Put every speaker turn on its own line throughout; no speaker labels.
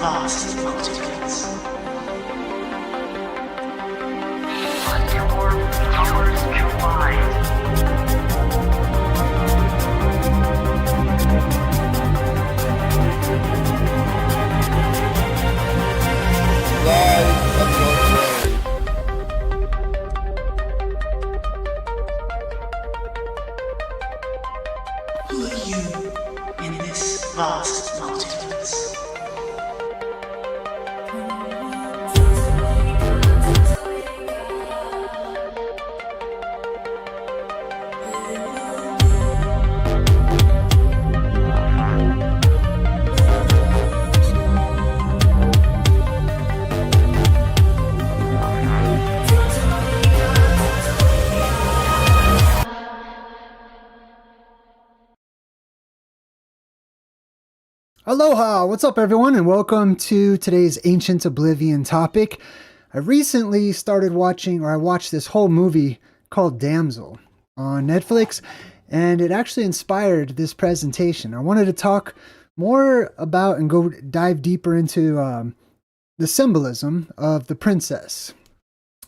vast multitudes.
When your powers collide.
Who are you in this vast multitudes?
Aloha! What's up, everyone, and welcome to today's Ancient Oblivion topic. I recently started watching, or I watched this whole movie called Damsel on Netflix, and it actually inspired this presentation. I wanted to talk more about and go dive deeper into the symbolism of the princess.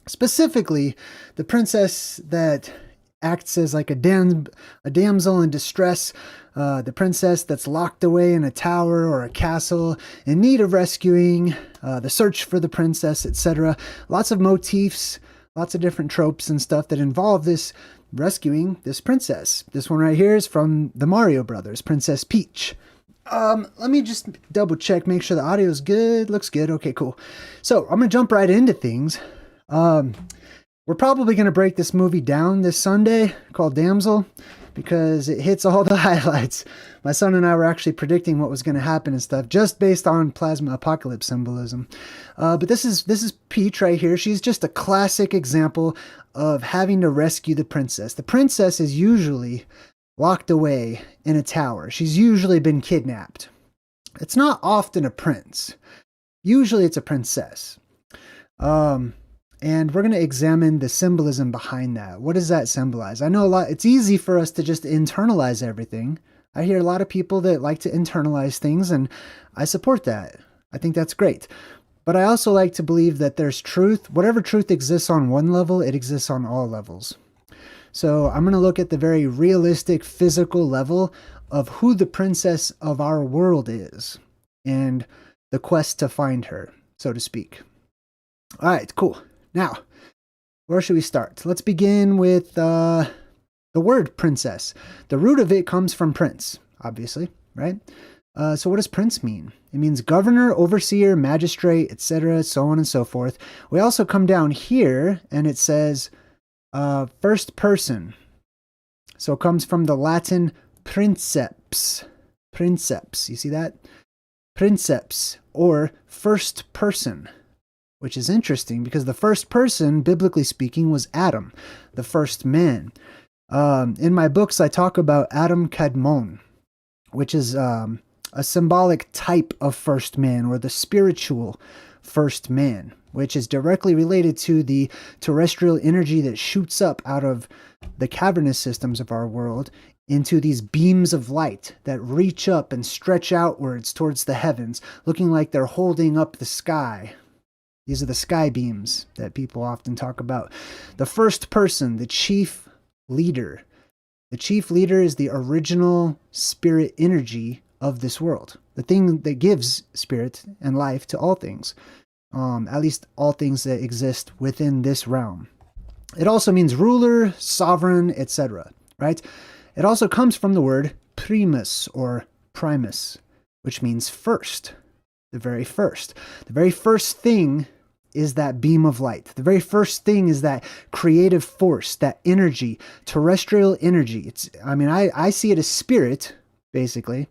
Specifically, the princess that acts as like a damsel in distress, the princess that's locked away in a tower or a castle in need of rescuing, the search for the princess, etc. Lots of motifs, lots of different tropes and stuff that involve this rescuing this princess. This one right here is from the Mario Brothers, Princess Peach. Let me just double check, make sure the audio is good. Looks good. Okay, cool. So I'm going to jump right into things. We're probably going to break this movie down this Sunday called Damsel because it hits all the highlights. My son and I were actually predicting what was going to happen and stuff just based on plasma apocalypse symbolism. But this is Peach right here. She's just a classic example of having to rescue the princess. The princess is usually locked away in a tower. She's usually been kidnapped. It's not often a prince. Usually it's a princess. And we're going to examine the symbolism behind that. What does that symbolize? I know it's easy for us to just internalize everything. I hear a lot of people that like to internalize things, and I support that. I think that's great. But I also like to believe that there's truth. Whatever truth exists on one level, it exists on all levels. So I'm going to look at the very realistic physical level of who the princess of our world is and the quest to find her, so to speak. All right, cool. Now, where should we start? Let's begin with the word princess. The root of it comes from prince, obviously, right? So what does prince mean? It means governor, overseer, magistrate, etc., so on and so forth. We also come down here and it says first person. So it comes from the Latin princeps. Princeps, you see that? Princeps, or first person. Which is interesting because the first person, biblically speaking, was Adam, the first man. In my books, I talk about Adam Kadmon, which is a symbolic type of first man, or the spiritual first man, which is directly related to the terrestrial energy that shoots up out of the cavernous systems of our world into these beams of light that reach up and stretch outwards towards the heavens, looking like they're holding up the sky. These are the sky beams that people often talk about. The first person, the chief leader. The chief leader is the original spirit energy of this world. The thing that gives spirit and life to all things. At least all things that exist within this realm. It also means ruler, sovereign, etc. Right? It also comes from the word primus or primus, which means first. The very first. The very first thing is that beam of light. The very first thing is that creative force, that energy, terrestrial energy. I see it as spirit, basically.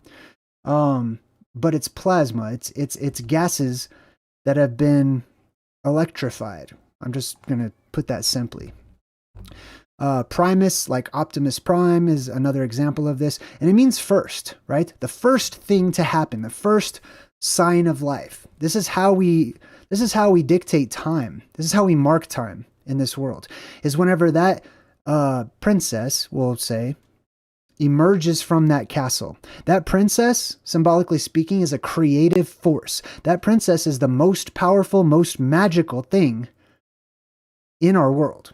But it's plasma. It's gases that have been electrified. I'm just going to put that simply. Primus, like Optimus Prime, is another example of this. And it means first, right? The first thing to happen, the first sign of life. This is how we dictate time. This is how we mark time in this world, is whenever that princess, we'll say, emerges from that castle. That princess, symbolically speaking, is a creative force. That princess is the most powerful, most magical thing in our world.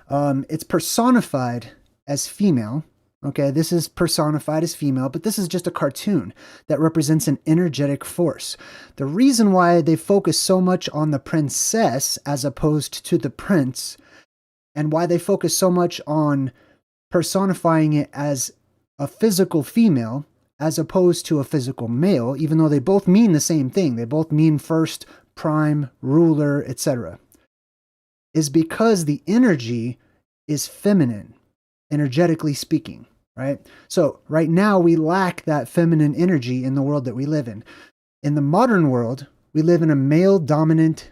It's personified as female. Okay, this is personified as female, but this is just a cartoon that represents an energetic force. The reason why they focus so much on the princess as opposed to the prince, and why they focus so much on personifying it as a physical female as opposed to a physical male, even though they both mean the same thing. They both mean first, prime, ruler, etc. Is because the energy is feminine, energetically speaking, right? So right now we lack that feminine energy in the world that we live in. In the modern world, we live in a male-dominant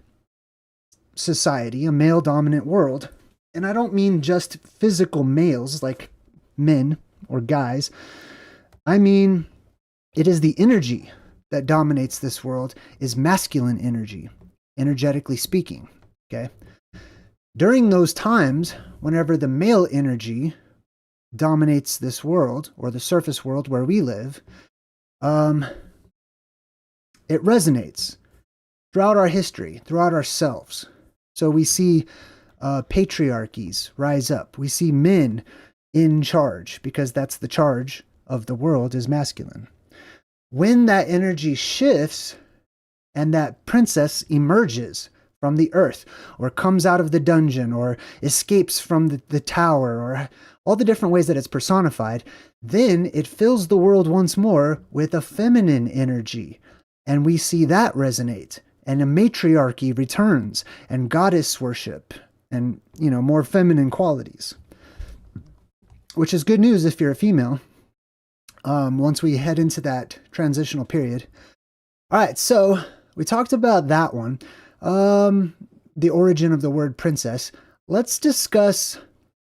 society, a male-dominant world. And I don't mean just physical males like men or guys. I mean, it is the energy that dominates this world is masculine energy, energetically speaking, okay? During those times, whenever the male energy dominates this world, or the surface world where we live, it resonates throughout our history, throughout ourselves. So we see patriarchies rise up. We see men in charge, because that's the charge of the world is masculine. When that energy shifts and that princess emerges from the earth, or comes out of the dungeon, or escapes from the tower, or all the different ways that it's personified, then it fills the world once more with a feminine energy. And we see that resonate, and a matriarchy returns, and goddess worship, and, more feminine qualities. Which is good news if you're a female, once we head into that transitional period. All right, so we talked about that one. The origin of the word princess. Let's discuss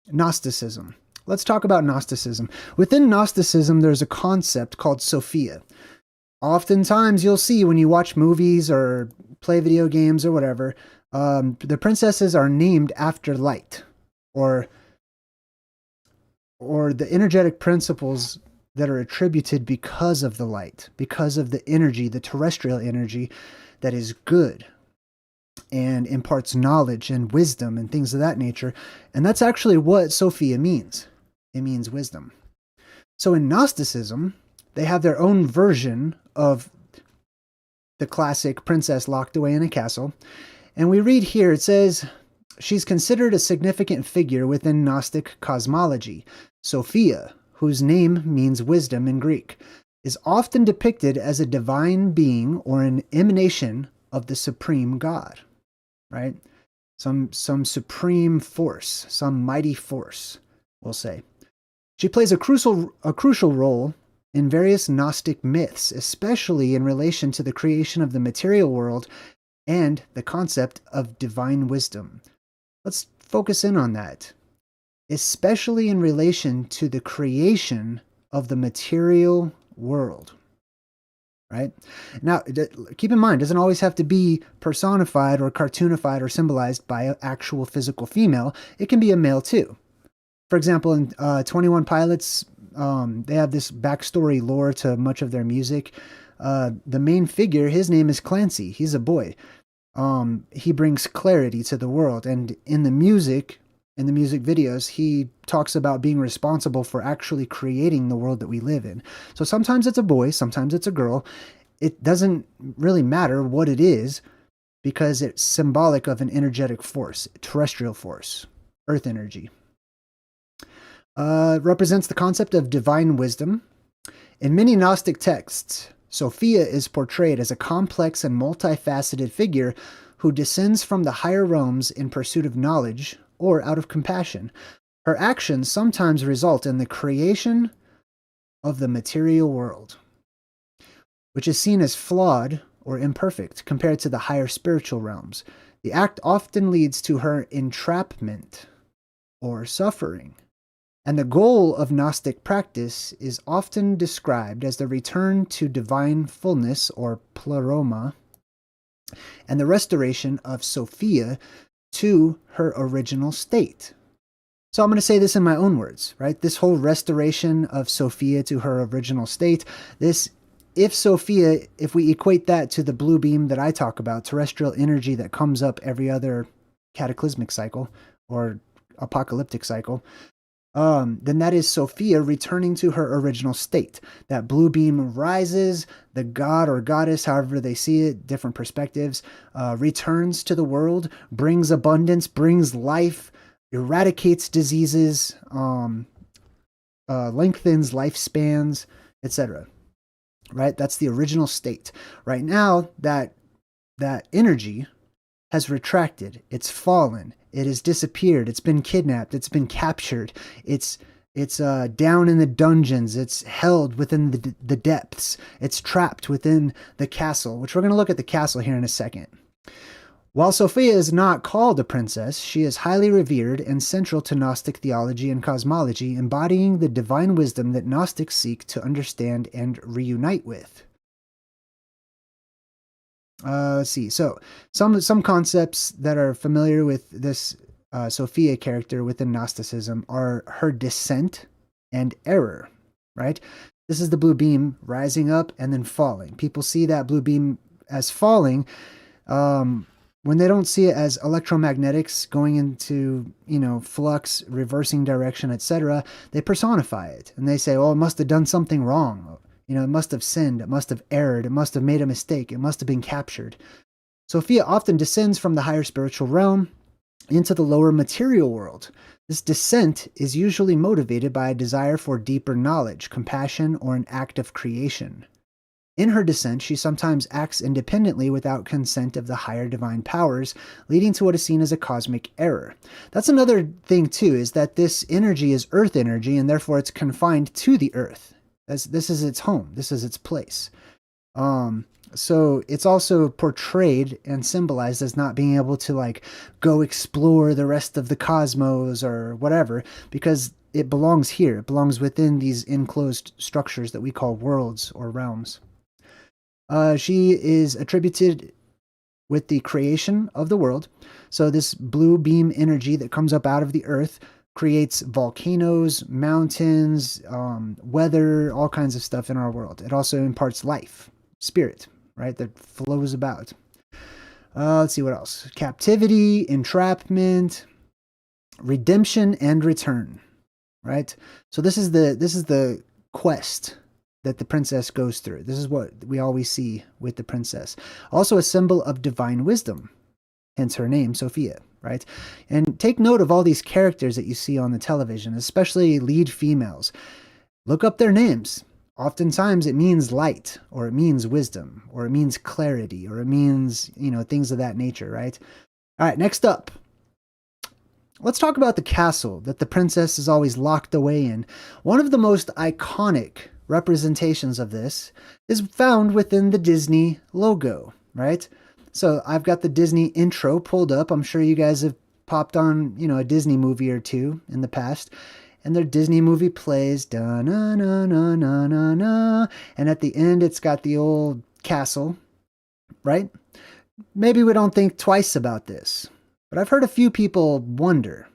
Gnosticism. Let's talk about Gnosticism. Within Gnosticism, there's a concept called Sophia. Oftentimes, you'll see when you watch movies or play video games or whatever, the princesses are named after light, or the energetic principles that are attributed because of the light, because of the energy, the terrestrial energy that is good and imparts knowledge and wisdom and things of that nature. And that's actually what Sophia means. It means wisdom. So in Gnosticism, they have their own version of the classic princess locked away in a castle. And we read here, it says, she's considered a significant figure within Gnostic cosmology. Sophia, whose name means wisdom in Greek, is often depicted as a divine being or an emanation of the supreme God, right? Some supreme force, some mighty force, we'll say. She plays a crucial role in various Gnostic myths, especially in relation to the creation of the material world and the concept of divine wisdom. Let's focus in on that. Especially in relation to the creation of the material world. Right? Now, keep in mind, it doesn't always have to be personified or cartoonified or symbolized by an actual physical female. It can be a male too. For example, in 21 Pilots, they have this backstory lore to much of their music. The main figure, his name is Clancy. He's a boy. He brings clarity to the world. And in the music videos, he talks about being responsible for actually creating the world that we live in. So sometimes it's a boy, sometimes it's a girl. It doesn't really matter what it is, because it's symbolic of an energetic force, terrestrial force, earth energy. Represents the concept of divine wisdom. In many Gnostic texts, Sophia is portrayed as a complex and multifaceted figure who descends from the higher realms in pursuit of knowledge or out of compassion. Her actions sometimes result in the creation of the material world, which is seen as flawed or imperfect compared to the higher spiritual realms. The act often leads to her entrapment or suffering. And the goal of Gnostic practice is often described as the return to divine fullness or pleroma, and the restoration of Sophia to her original state. So I'm going to say this in my own words, right? This whole restoration of Sophia to her original state, if we equate that to the blue beam that I talk about, terrestrial energy that comes up every other cataclysmic cycle or apocalyptic cycle, then that is Sophia returning to her original state. That blue beam rises, the god or goddess, however they see it, different perspectives, returns to the world, brings abundance, brings life, eradicates diseases, lengthens lifespans, etc. Right? That's the original state. Right now, that energy has retracted. It's fallen. It has disappeared. It's been kidnapped. It's been captured. It's down in the dungeons. It's held within the depths. It's trapped within the castle, which we're going to look at the castle here in a second. While Sophia is not called a princess, she is highly revered and central to Gnostic theology and cosmology, embodying the divine wisdom that Gnostics seek to understand and reunite with. Let's see. So some concepts that are familiar with this Sophia character within Gnosticism are her descent and error, right? This is the blue beam rising up and then falling. People see that blue beam as falling when they don't see it as electromagnetics going into, flux, reversing direction, etc. They personify it and they say, oh, it must have done something wrong. It must have sinned. It must have erred. It must have made a mistake. It must have been captured. Sophia often descends from the higher spiritual realm into the lower material world. This descent is usually motivated by a desire for deeper knowledge, compassion, or an act of creation. In her descent, she sometimes acts independently without consent of the higher divine powers, leading to what is seen as a cosmic error. That's another thing, too, is that this energy is earth energy, and therefore it's confined to the earth. This is its home. This is its place. So it's also portrayed and symbolized as not being able to go explore the rest of the cosmos or whatever, because it belongs here. It belongs within these enclosed structures that we call worlds or realms. She is attributed with the creation of the world. So this blue beam energy that comes up out of the earth creates volcanoes, mountains, weather, all kinds of stuff in our world. It also imparts life, spirit, right, that flows about. Let's see what else. Captivity, entrapment, redemption, and return, right? So this is the quest that the princess goes through. This is what we always see with the princess. Also a symbol of divine wisdom, hence her name, Sophia, right? And take note of all these characters that you see on the television, especially lead females. Look up their names. Oftentimes it means light, or it means wisdom, or it means clarity, or it means, things of that nature, right? All right, next up. Let's talk about the castle that the princess is always locked away in. One of the most iconic representations of this is found within the Disney logo, right? So I've got the Disney intro pulled up. I'm sure you guys have popped on, a Disney movie or two in the past, and their Disney movie plays, da-na-na-na-na-na, and at the end it's got the old castle, right? Maybe we don't think twice about this, but I've heard a few people wonder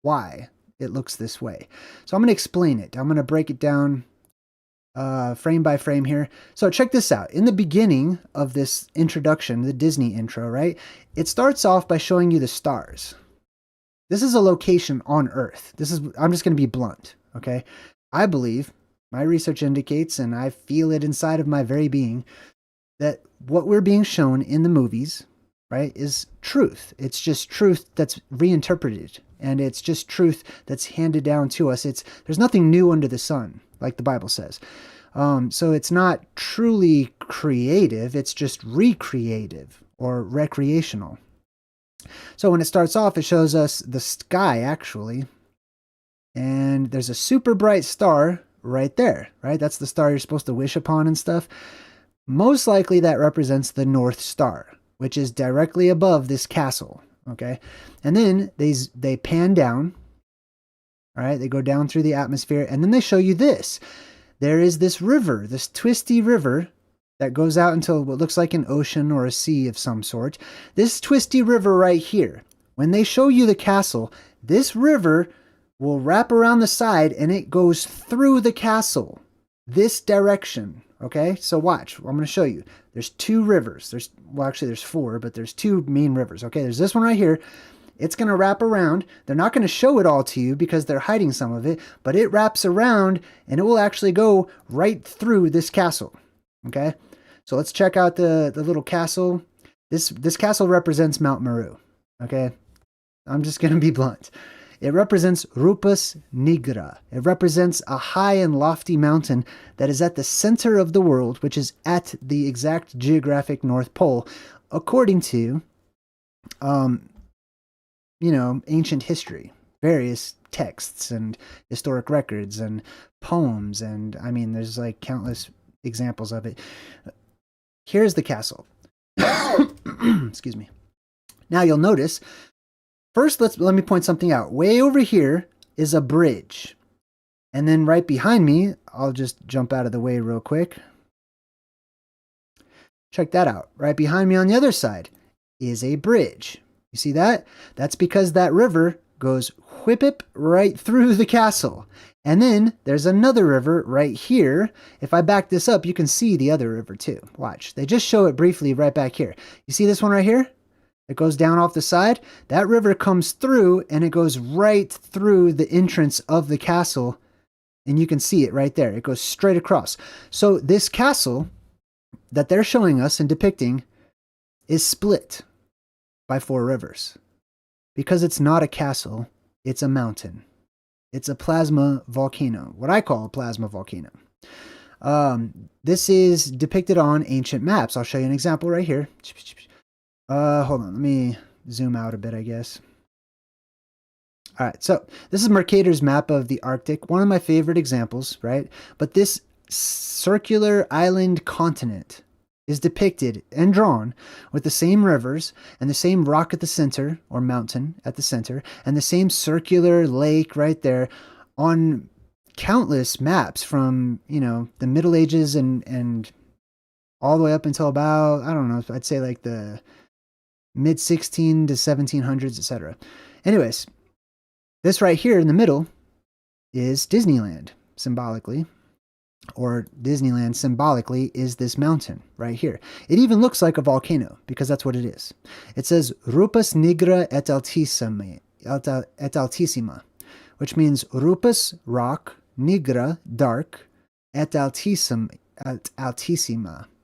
why it looks this way. So I'm going to explain it. I'm going to break it down frame by frame here. So check this out. In the beginning of this introduction, the Disney intro, right? It starts off by showing you the stars. This is a location on Earth. I'm just going to be blunt, okay? I believe, my research indicates, and I feel it inside of my very being, that what we're being shown in the movies, right, is truth. It's just truth that's reinterpreted, and it's just truth that's handed down to us. There's nothing new under the sun, like the Bible says. So it's not truly creative, it's just recreative or recreational. So when it starts off, it shows us the sky, actually, and there's a super bright star right there, right? That's the star you're supposed to wish upon and stuff. Most likely that represents the North Star, which is directly above this castle, okay? And then they pan down, all right? They go down through the atmosphere, and then they show you this. There is this river, this twisty river that goes out into what looks like an ocean or a sea of some sort. This twisty river right here, when they show you the castle, this river will wrap around the side and it goes through the castle this direction. Okay, so watch. I'm going to show you. There's two rivers. Actually, there's four, but there's two main rivers. Okay, there's this one right here. It's going to wrap around. They're not going to show it all to you because they're hiding some of it, but it wraps around and it will actually go right through this castle. Okay, so let's check out the little castle. This castle represents Mount Meru. Okay, I'm just going to be blunt. It represents Rupus Nigra. It represents a high and lofty mountain that is at the center of the world, which is at the exact geographic North Pole, according to, ancient history, various texts and historic records and poems. And I mean, there's like countless examples of it. Here's the castle. Excuse me. Now you'll notice, first, let me point something out. Way over here is a bridge. And then right behind me, I'll just jump out of the way real quick. Check that out. Right behind me on the other side is a bridge. You see that? That's because that river goes whip right through the castle. And then there's another river right here. If I back this up, you can see the other river too. Watch. They just show it briefly right back here. You see this one right here? It goes down off the side. That river comes through and it goes right through the entrance of the castle. And you can see it right there. It goes straight across. So this castle that they're showing us and depicting is split by four rivers. Because it's not a castle, it's a mountain. It's a plasma volcano, what I call a plasma volcano. This is depicted on ancient maps. I'll show you an example right here. Hold on, let me zoom out a bit, I guess. All right, so this is Mercator's map of the Arctic, one of my favorite examples, right? But this circular island continent is depicted and drawn with the same rivers and the same rock at the center, or mountain at the center, and the same circular lake right there on countless maps from, the Middle Ages and all the way up until about, I don't know, I'd say like the mid-16 to 1700s, etc. Anyways, this right here in the middle is Disneyland, symbolically. Or Disneyland symbolically is this mountain right here. It even looks like a volcano because that's what it is. It says Rupus nigra et altissima, which means Rupus, rock, nigra, dark, et altissima.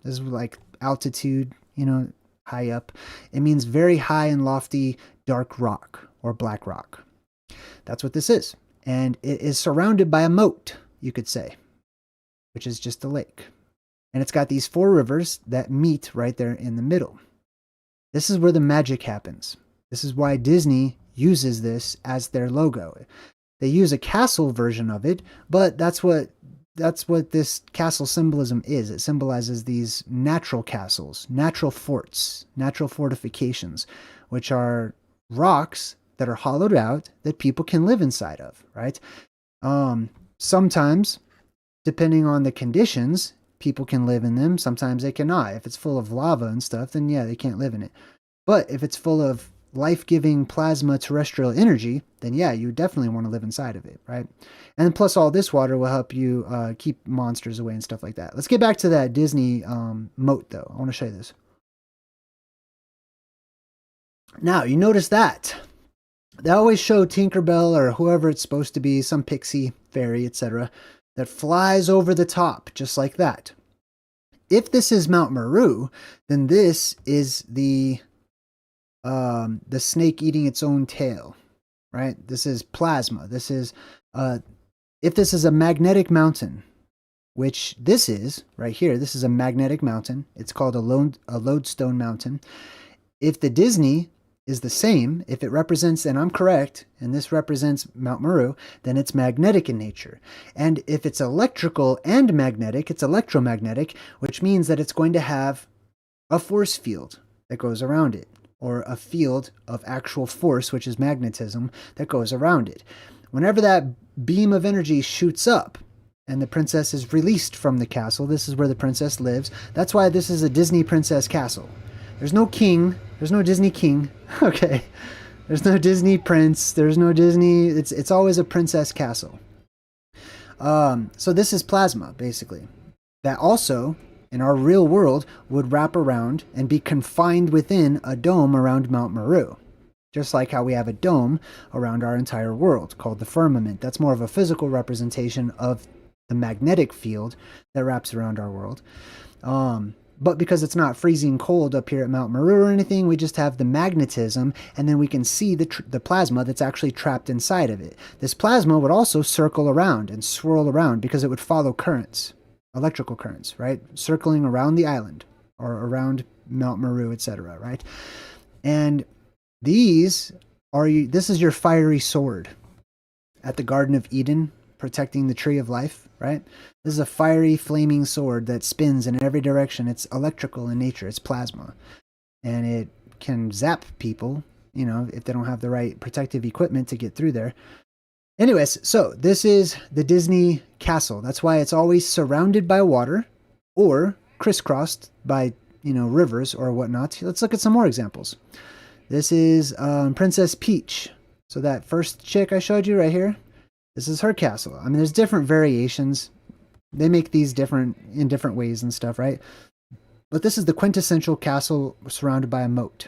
This is like altitude, high up. It means very high and lofty dark rock or black rock. That's what this is. And it is surrounded by a moat, you could say, which is just a lake. And it's got these four rivers that meet right there in the middle. This is where the magic happens. This is why Disney uses this as their logo. They use a castle version of it, but that's what this castle symbolism is. It symbolizes these natural castles, natural forts, natural fortifications, which are rocks that are hollowed out that people can live inside of, right? Sometimes, depending on the conditions, people can live in them. Sometimes they cannot. If it's full of lava and stuff, then yeah, they can't live in it. But if it's full of life-giving plasma terrestrial energy, then yeah, you definitely want to live inside of it, right? And plus all this water will help you keep monsters away and stuff like that. Let's get back to that Disney moat though. I want to show you this. Now, you notice that. They always show Tinkerbell or whoever it's supposed to be, some pixie, fairy, etc., that flies over the top, just like that. If this is Mount Meru, then this is the snake eating its own tail, right? This is plasma. This is, if this is a magnetic mountain, which this is, right here, this is a magnetic mountain. It's called a lodestone mountain. If the Disney is the same, if it represents, and I'm correct, and this represents Mount Meru, then it's magnetic in nature. And if it's electrical and magnetic, it's electromagnetic, which means that it's going to have a force field that goes around it, or a field of actual force, which is magnetism, that goes around it. Whenever that beam of energy shoots up, and the princess is released from the castle, this is where the princess lives. That's why this is a Disney princess castle. There's no king. There's no Disney king. Okay. There's no Disney prince. There's no Disney. It's always a princess castle. So this is plasma, basically. That also, in our real world, would wrap around and be confined within a dome around Mount Meru. Just like how we have a dome around our entire world called the firmament. That's more of a physical representation of the magnetic field that wraps around our world. But because it's not freezing cold up here at Mount Meru or anything, we just have the magnetism, and then we can see the plasma that's actually trapped inside of it. This plasma would also circle around and swirl around because it would follow currents, electrical currents, right? Circling around the island or around Mount Meru, etc., right? And this is your fiery sword at the Garden of Eden, protecting the tree of life, right? This is a fiery, flaming sword that spins in every direction. It's electrical in nature. It's plasma. And it can zap people, you know, if they don't have the right protective equipment to get through there. Anyways, so this is the Disney castle. That's why it's always surrounded by water or crisscrossed by, you know, rivers or whatnot. Let's look at some more examples. This is Princess Peach. So that first chick I showed you right here, this is her castle. I mean, there's different variations. They make these different in different ways and stuff, right? But this is the quintessential castle surrounded by a moat.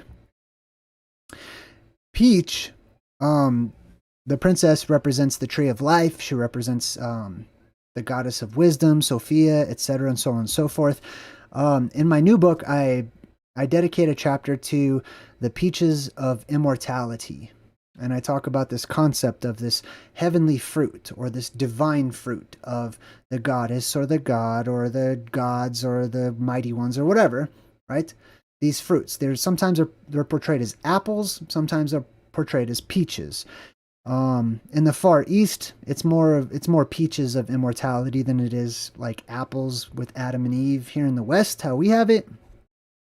Peach, the princess, represents the tree of life. She represents the goddess of wisdom, Sophia, etc., and so on and so forth. In my new book, I dedicate a chapter to the peaches of immortality. And I talk about this concept of this heavenly fruit or this divine fruit of the goddess or the god or the gods or the mighty ones or whatever, right? These fruits. Sometimes they're portrayed as apples, sometimes they're portrayed as peaches. In the Far East, it's more peaches of immortality than it is like apples with Adam and Eve. Here in the West, how we have it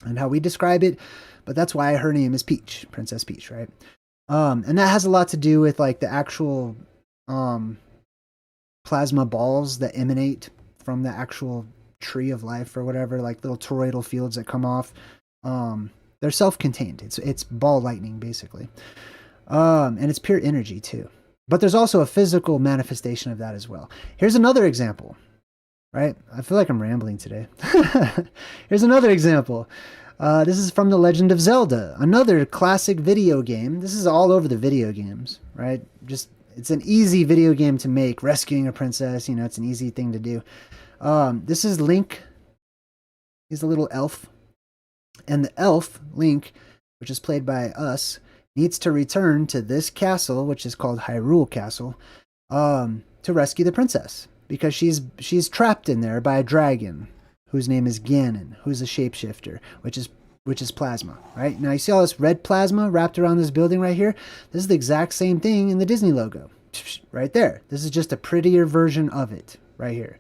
and how we describe it, but that's why her name is Peach, Princess Peach, right? And that has a lot to do with like the actual plasma balls that emanate from the actual tree of life or whatever, like little toroidal fields that come off. They're self-contained. It's ball lightning basically. And it's pure energy too. But there's also a physical manifestation of that as well. Here's another example, right? I feel like I'm rambling today. Here's another example. This is from The Legend of Zelda, another classic video game. This is all over the video games, right? It's an easy video game to make, rescuing a princess, you know, it's an easy thing to do. This is Link. He's a little elf. And the elf, Link, which is played by us, needs to return to this castle, which is called Hyrule Castle, to rescue the princess. Because she's trapped in there by a dragon, whose name is Ganon, who's a shapeshifter, which is plasma, right? Now you see all this red plasma wrapped around this building right here? This is the exact same thing in the Disney logo, right there. This is just a prettier version of it, right here.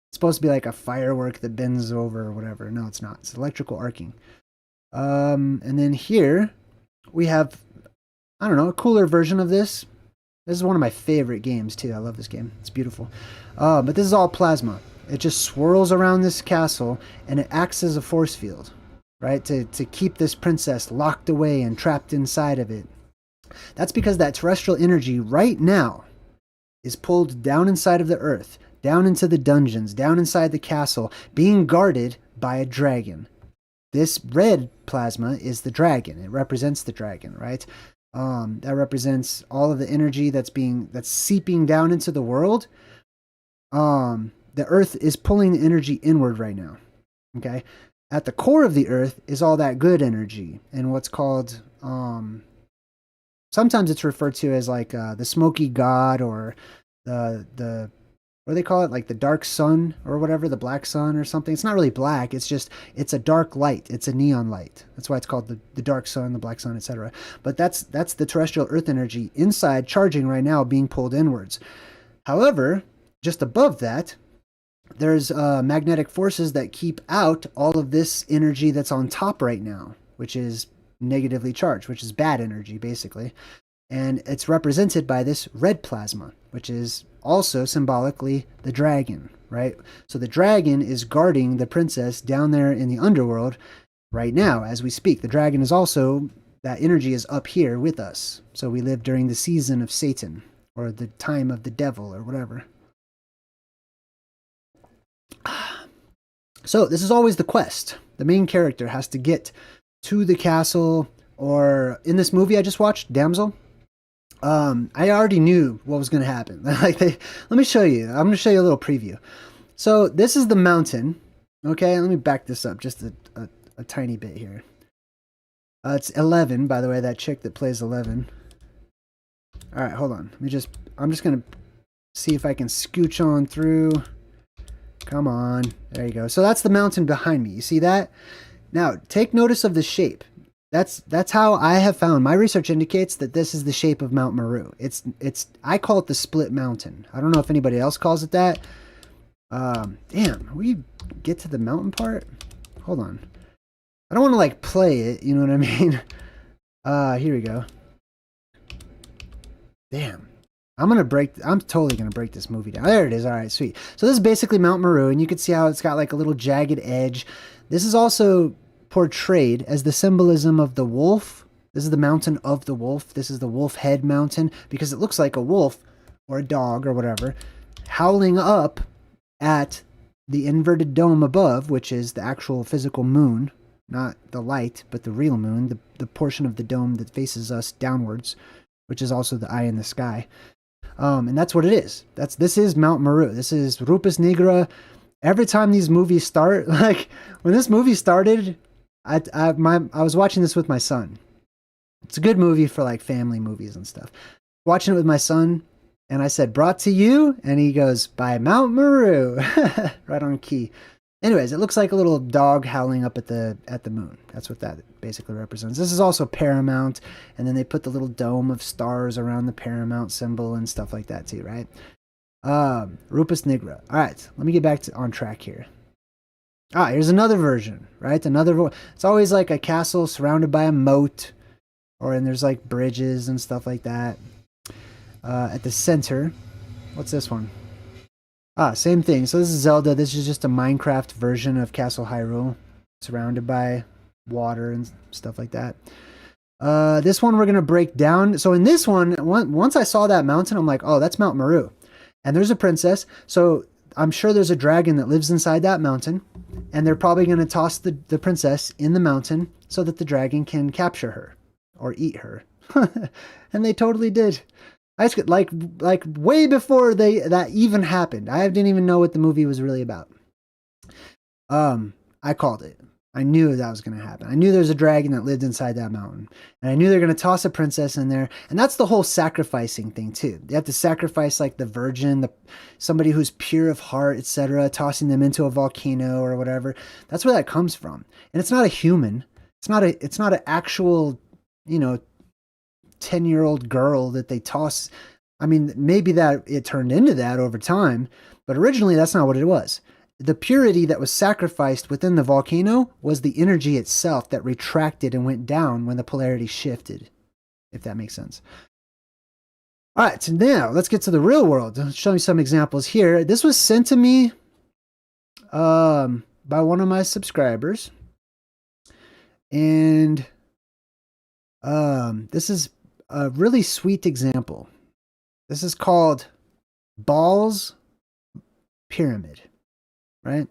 It's supposed to be like a firework that bends over or whatever. No, it's not. It's electrical arcing. And then here we have, I don't know, a cooler version of this. This is one of my favorite games too. I love this game. It's beautiful. But this is all plasma. It just swirls around this castle, and it acts as a force field, right? To keep this princess locked away and trapped inside of it. That's because that terrestrial energy right now is pulled down inside of the earth, down into the dungeons, down inside the castle, being guarded by a dragon. This red plasma is the dragon. It represents the dragon, right? That represents all of the energy that's seeping down into the world. The earth is pulling the energy inward right now. Okay. At the core of the earth is all that good energy and what's called, sometimes it's referred to as like, the smoky god or the, what do they call it? Like the dark sun or whatever, the black sun or something. It's not really black. It's a dark light. It's a neon light. That's why it's called the dark sun, the black sun, etc. But that's the terrestrial earth energy inside charging right now, being pulled inwards. However, just above that, there's magnetic forces that keep out all of this energy that's on top right now, which is negatively charged, which is bad energy, basically. And it's represented by this red plasma, which is also symbolically the dragon, right? So the dragon is guarding the princess down there in the underworld right now as we speak. The dragon is also that energy is up here with us. So we live during the season of Satan, or the time of the devil, or whatever. So this is always the quest. The main character has to get to the castle, or in this movie I just watched, Damsel, I already knew what was going to happen. Let me show you. I'm going to show you a little preview. So this is the mountain. Okay, let me back this up just a tiny bit here. It's 11, by the way, that chick that plays 11. All right, hold on. I'm just going to see if I can scooch on through. Come on. There you go. So that's the mountain behind me. You see that? Now, take notice of the shape. That's how I have found. My research indicates that this is the shape of Mount Meru. I call it the split mountain. I don't know if anybody else calls it that. Damn, we get to the mountain part? Hold on. I don't want to like play it, you know what I mean? Here we go. Damn. I'm totally gonna break this movie down. There it is. All right, sweet. So this is basically Mount Meru, and you can see how it's got like a little jagged edge. This is also portrayed as the symbolism of the wolf. This is the mountain of the wolf. This is the wolf head mountain, because it looks like a wolf or a dog or whatever howling up at the inverted dome above, which is the actual physical moon, not the light, but the real moon, the portion of the dome that faces us downwards, which is also the eye in the sky. And that's what it is. This is Mount Meru. This is Rupus Nigra. Every time these movies start, like when this movie started, I was watching this with my son. It's a good movie for like family movies and stuff. Watching it with my son, and I said, "Brought to you," and he goes, "By Mount Meru," right on key. Anyways, it looks like a little dog howling up at the moon. That's what that basically represents. This is also Paramount, and then they put the little dome of stars around the Paramount symbol and stuff like that too, right? Rupus Nigra. All right, let me get back on track here. Here's another version, right? It's always like a castle surrounded by a moat, and there's like bridges and stuff like that. At the center, what's this one? Same thing. So this is Zelda. This is just a Minecraft version of Castle Hyrule, surrounded by water and stuff like that. This one we're going to break down. So in this one, once I saw that mountain, I'm like, oh, that's Mount Meru. And there's a princess. So I'm sure there's a dragon that lives inside that mountain. And they're probably going to toss the princess in the mountain so that the dragon can capture her or eat her. And they totally did. I just like way before that even happened. I didn't even know what the movie was really about. I called it. I knew that was going to happen. I knew there's a dragon that lived inside that mountain, and I knew they're going to toss a princess in there. And that's the whole sacrificing thing too. They have to sacrifice like the virgin, somebody who's pure of heart, etc., tossing them into a volcano or whatever. That's where that comes from. And it's not a human. It's not an actual, 10-year-old girl that they toss. I mean, maybe that it turned into that over time, but originally that's not what it was. The purity that was sacrificed within the volcano was the energy itself that retracted and went down when the polarity shifted, if that makes sense. All right, so now let's get to the real world. I'll show you some examples here. This was sent to me by one of my subscribers, and this is a really sweet example. This is called Ball's Pyramid, right?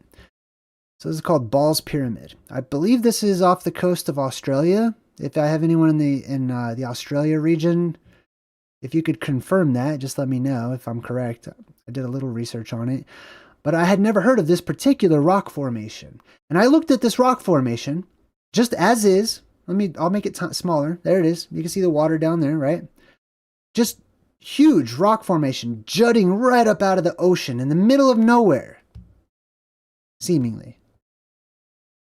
So this is called Ball's Pyramid. I believe this is off the coast of Australia. If I have anyone in the Australia region, if you could confirm that, just let me know if I'm correct. I did a little research on it, but I had never heard of this particular rock formation. And I looked at this rock formation just as is. I'll make it smaller. There it is. You can see the water down there, right? Just huge rock formation jutting right up out of the ocean in the middle of nowhere, seemingly.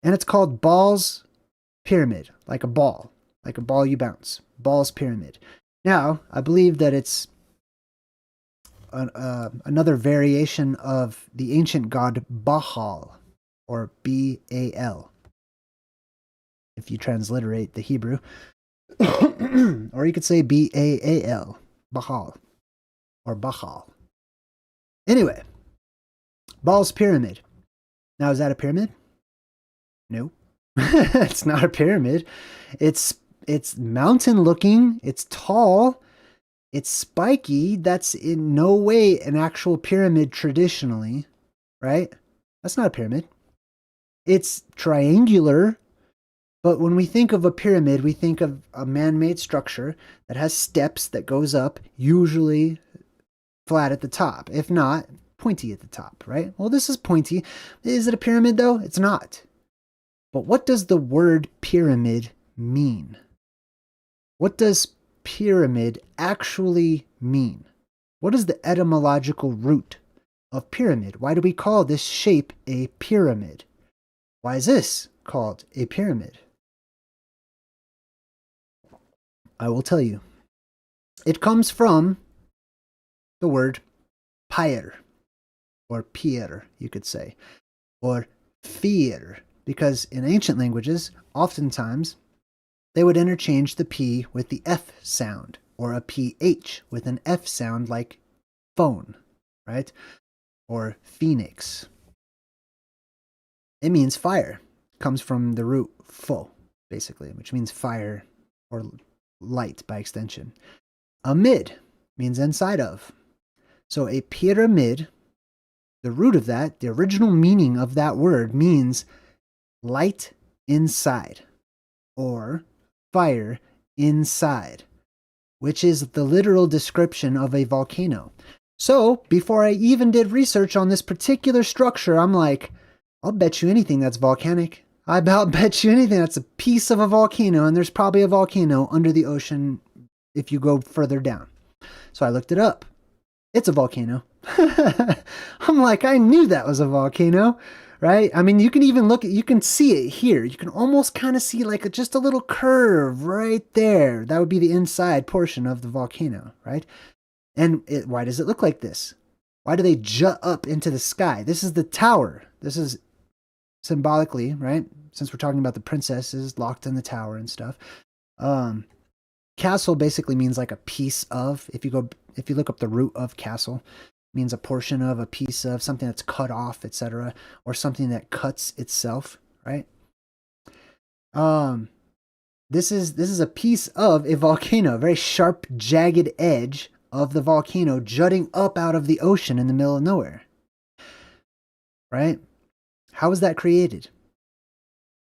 And it's called Ball's Pyramid, like a ball you bounce. Ball's Pyramid. Now, I believe that it's another variation of the ancient god Baal, or B-A-L. If you transliterate the Hebrew. Or you could say B-A-A-L, Baal, or Baal. Anyway, Ball's Pyramid. Now, is that a pyramid? No. It's not a pyramid. It's It's mountain looking, it's tall, it's spiky. That's in no way an actual pyramid traditionally, right? That's not a pyramid. It's triangular, but when we think of a pyramid, we think of a man-made structure that has steps that goes up, usually flat at the top. If not, pointy at the top, right? Well, this is pointy. Is it a pyramid though? It's not. But what does the word pyramid mean? What does pyramid actually mean? What is the etymological root of pyramid? Why do we call this shape a pyramid? Why is this called a pyramid? I will tell you. It comes from the word pyre, or pier, you could say, or fear, because in ancient languages, oftentimes, they would interchange the P with the F sound, or a PH with an F sound like phone, right? Or phoenix. It means fire. It comes from the root pho, basically, which means fire or light by extension. Amid means inside of. So a pyramid, the root of that, the original meaning of that word means light inside, or fire inside, which is the literal description of a volcano. So before I even did research on this particular structure, I'm like, I'll bet you anything that's volcanic. I about bet you anything that's a piece of a volcano, and there's probably a volcano under the ocean if you go further down. So I looked it up. It's a volcano. I'm like, I knew that was a volcano, right? I mean, you can even look at, you can see it here. You can almost kind of see like just a little curve right there. That would be the inside portion of the volcano, right? And why does it look like this? Why do they jut up into the sky? This is the tower. This is symbolically, right? Since we're talking about the princesses locked in the tower and stuff. Castle basically means like a piece of, if you look up the root of castle, it means a portion of, a piece of, something that's cut off, etc., or something that cuts itself, right? This is a piece of a volcano, a very sharp, jagged edge of the volcano jutting up out of the ocean in the middle of nowhere, right? How was that created?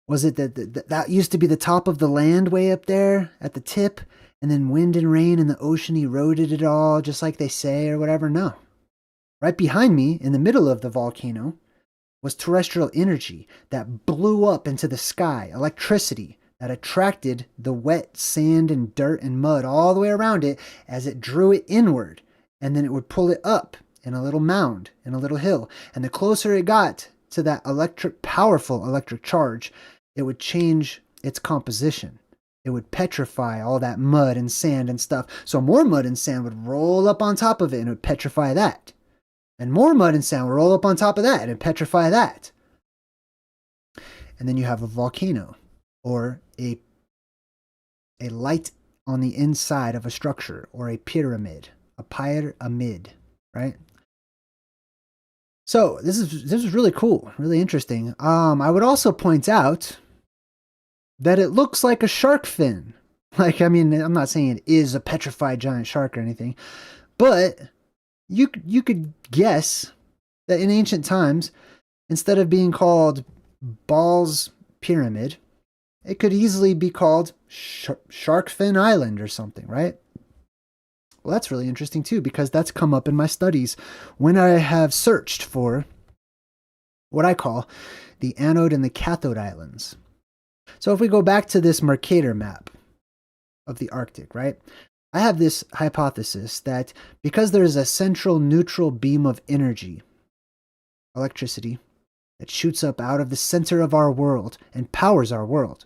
Was it that used to be the top of the land way up there at the tip, and then wind and rain and the ocean eroded it all, just like they say, or whatever? No. Right behind me, in the middle of the volcano, was terrestrial energy that blew up into the sky, electricity that attracted the wet sand and dirt and mud all the way around it as it drew it inward, and then it would pull it up in a little mound, in a little hill. And the closer it got to that powerful electric charge, it would change its composition. It would petrify all that mud and sand and stuff. So more mud and sand would roll up on top of it and it would petrify that. And more mud and sand would roll up on top of that and it'd petrify that. And then you have a volcano, or a light on the inside of a structure, or a pyramid, a pyramid, right? So this is really cool, really interesting. I would also point out that it looks like a shark fin. Like, I mean, I'm not saying it is a petrified giant shark or anything, but you could guess that in ancient times, instead of being called Baal's Pyramid, it could easily be called Shark Fin Island or something, right? Well, that's really interesting too, because that's come up in my studies when I have searched for what I call the anode and the cathode islands. So if we go back to this Mercator map of the Arctic, right? I have this hypothesis that because there is a central neutral beam of energy, electricity, that shoots up out of the center of our world and powers our world,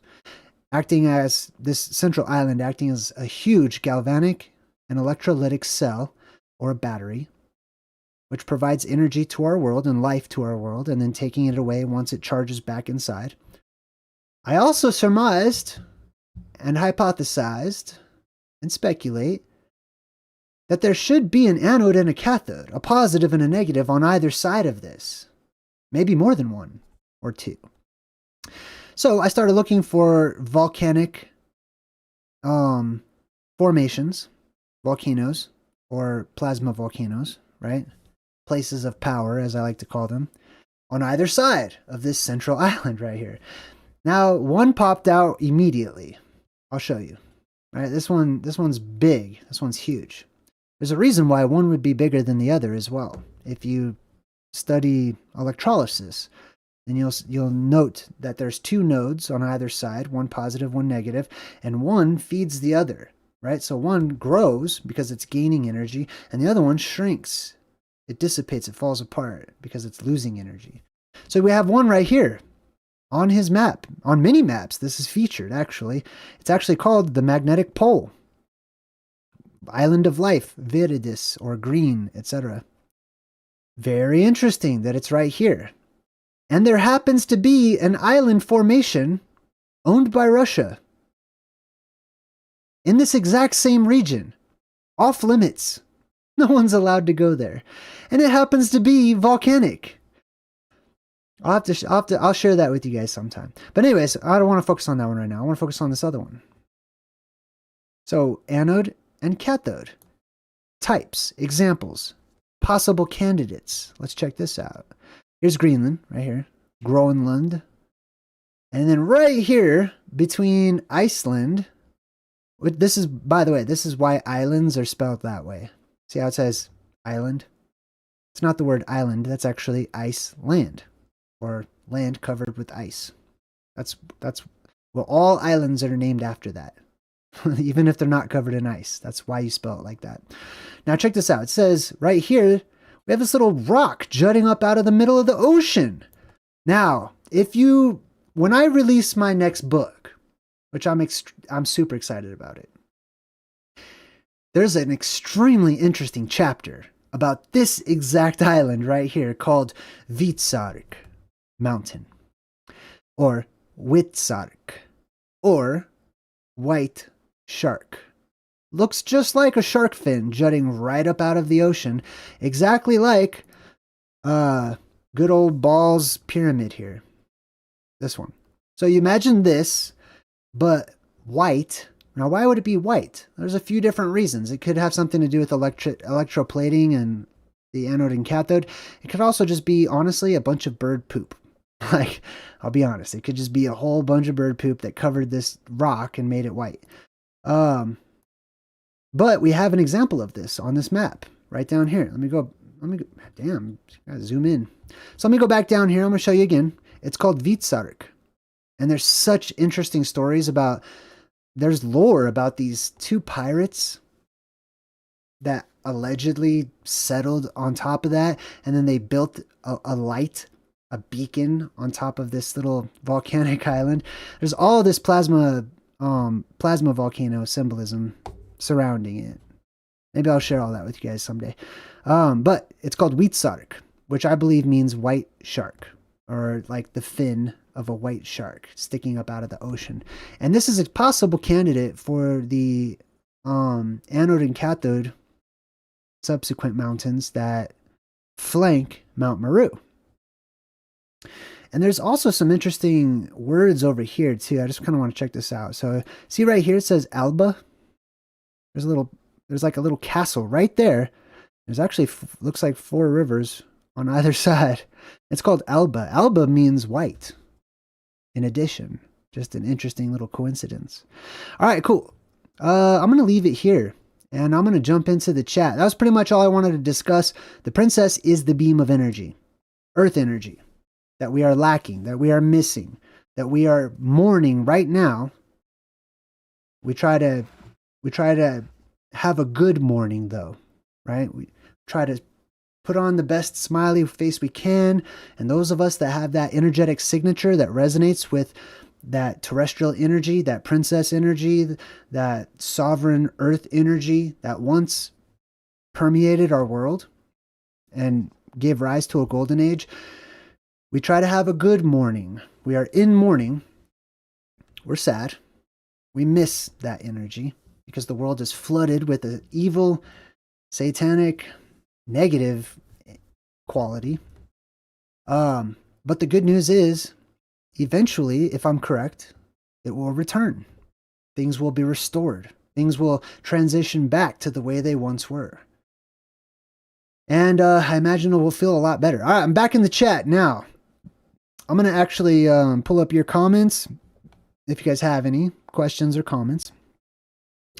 acting as this central island, acting as a huge galvanic and electrolytic cell or a battery, which provides energy to our world and life to our world, and then taking it away once it charges back inside. I also surmised and hypothesized and speculate that there should be an anode and a cathode, a positive and a negative on either side of this. Maybe more than one or two. So I started looking for volcanic formations, volcanoes, or plasma volcanoes, right? Places of power, as I like to call them, on either side of this central island right here. Now, one popped out immediately. I'll show you. Right? This one's big. This one's huge. There's a reason why one would be bigger than the other as well. If you study electrolysis, then you'll note that there's two nodes on either side, one positive, one negative, and one feeds the other, right? So one grows because it's gaining energy, and the other one shrinks. It dissipates, it falls apart because it's losing energy. So we have one right here on his map, on many maps. This is featured, actually. It's actually called the magnetic pole, island of life, viridis, or green, etc. Very interesting that it's right here. And there happens to be an island formation owned by Russia in this exact same region, off limits. No one's allowed to go there. And it happens to be volcanic. I'll share that with you guys sometime. But anyways, I don't want to focus on that one right now. I want to focus on this other one. So anode and cathode. Types, examples, possible candidates. Let's check this out. Here's Greenland, right here. Groenland. And then right here, between Iceland, this is, by the way, this is why islands are spelled that way. See how it says island? It's not the word island, that's actually Iceland, or land covered with ice. That's well, all islands are named after that. Even if they're not covered in ice. That's why you spell it like that. Now check this out. It says right here, we have this little rock jutting up out of the middle of the ocean. Now, when I release my next book, which I'm super excited about it, there's an extremely interesting chapter about this exact island right here called Vitsark Mountain, or Witsark, or White Shark. Looks just like a shark fin jutting right up out of the ocean, exactly like good old Baal's pyramid here. This one. So you imagine this, but white. Now, why would it be white? There's a few different reasons. It could have something to do with electroplating and the anode and cathode. It could also just be, honestly, a bunch of bird poop. Like, I'll be honest. It could just be a whole bunch of bird poop that covered this rock and made it white. But we have an example of this on this map right down here. Let me go, damn, gotta zoom in. So let me go back down here. I'm going to show you again. It's called Vitsark. And there's such interesting stories about, there's lore about these two pirates that allegedly settled on top of that. And then they built a light, a beacon on top of this little volcanic island. There's all this plasma volcano symbolism surrounding it. Maybe I'll share all that with you guys someday. But it's called Witsark, which I believe means white shark, or like the fin of a white shark sticking up out of the ocean. And this is a possible candidate for the anode and cathode subsequent mountains that flank Mount Meru. And there's also some interesting words over here too. I just kind of want to check this out. So see right here, it says Alba. There's like a little castle right there. There's actually looks like 4 rivers on either side. It's called Alba. Alba means white. In addition, just an interesting little coincidence. All right, cool. I'm going to leave it here, and I'm going to jump into the chat. That was pretty much all I wanted to discuss. The princess is the beam of energy, earth energy, that we are lacking, that we are missing, that we are mourning right now. We try to have a good mourning, though, right? We try to put on the best smiley face we can. And those of us that have that energetic signature that resonates with that terrestrial energy, that princess energy, that sovereign earth energy that once permeated our world and gave rise to a golden age, we try to have a good mourning. We are in mourning. We're sad. We miss that energy because the world is flooded with an evil, satanic, negative quality. But the good news is, eventually, if I'm correct, it will return. things will be restored. Things will transition back to the way they once were. And I imagine it will feel a lot better. All right, I'm back in the chat now. I'm going to actually pull up your comments if you guys have any questions or comments.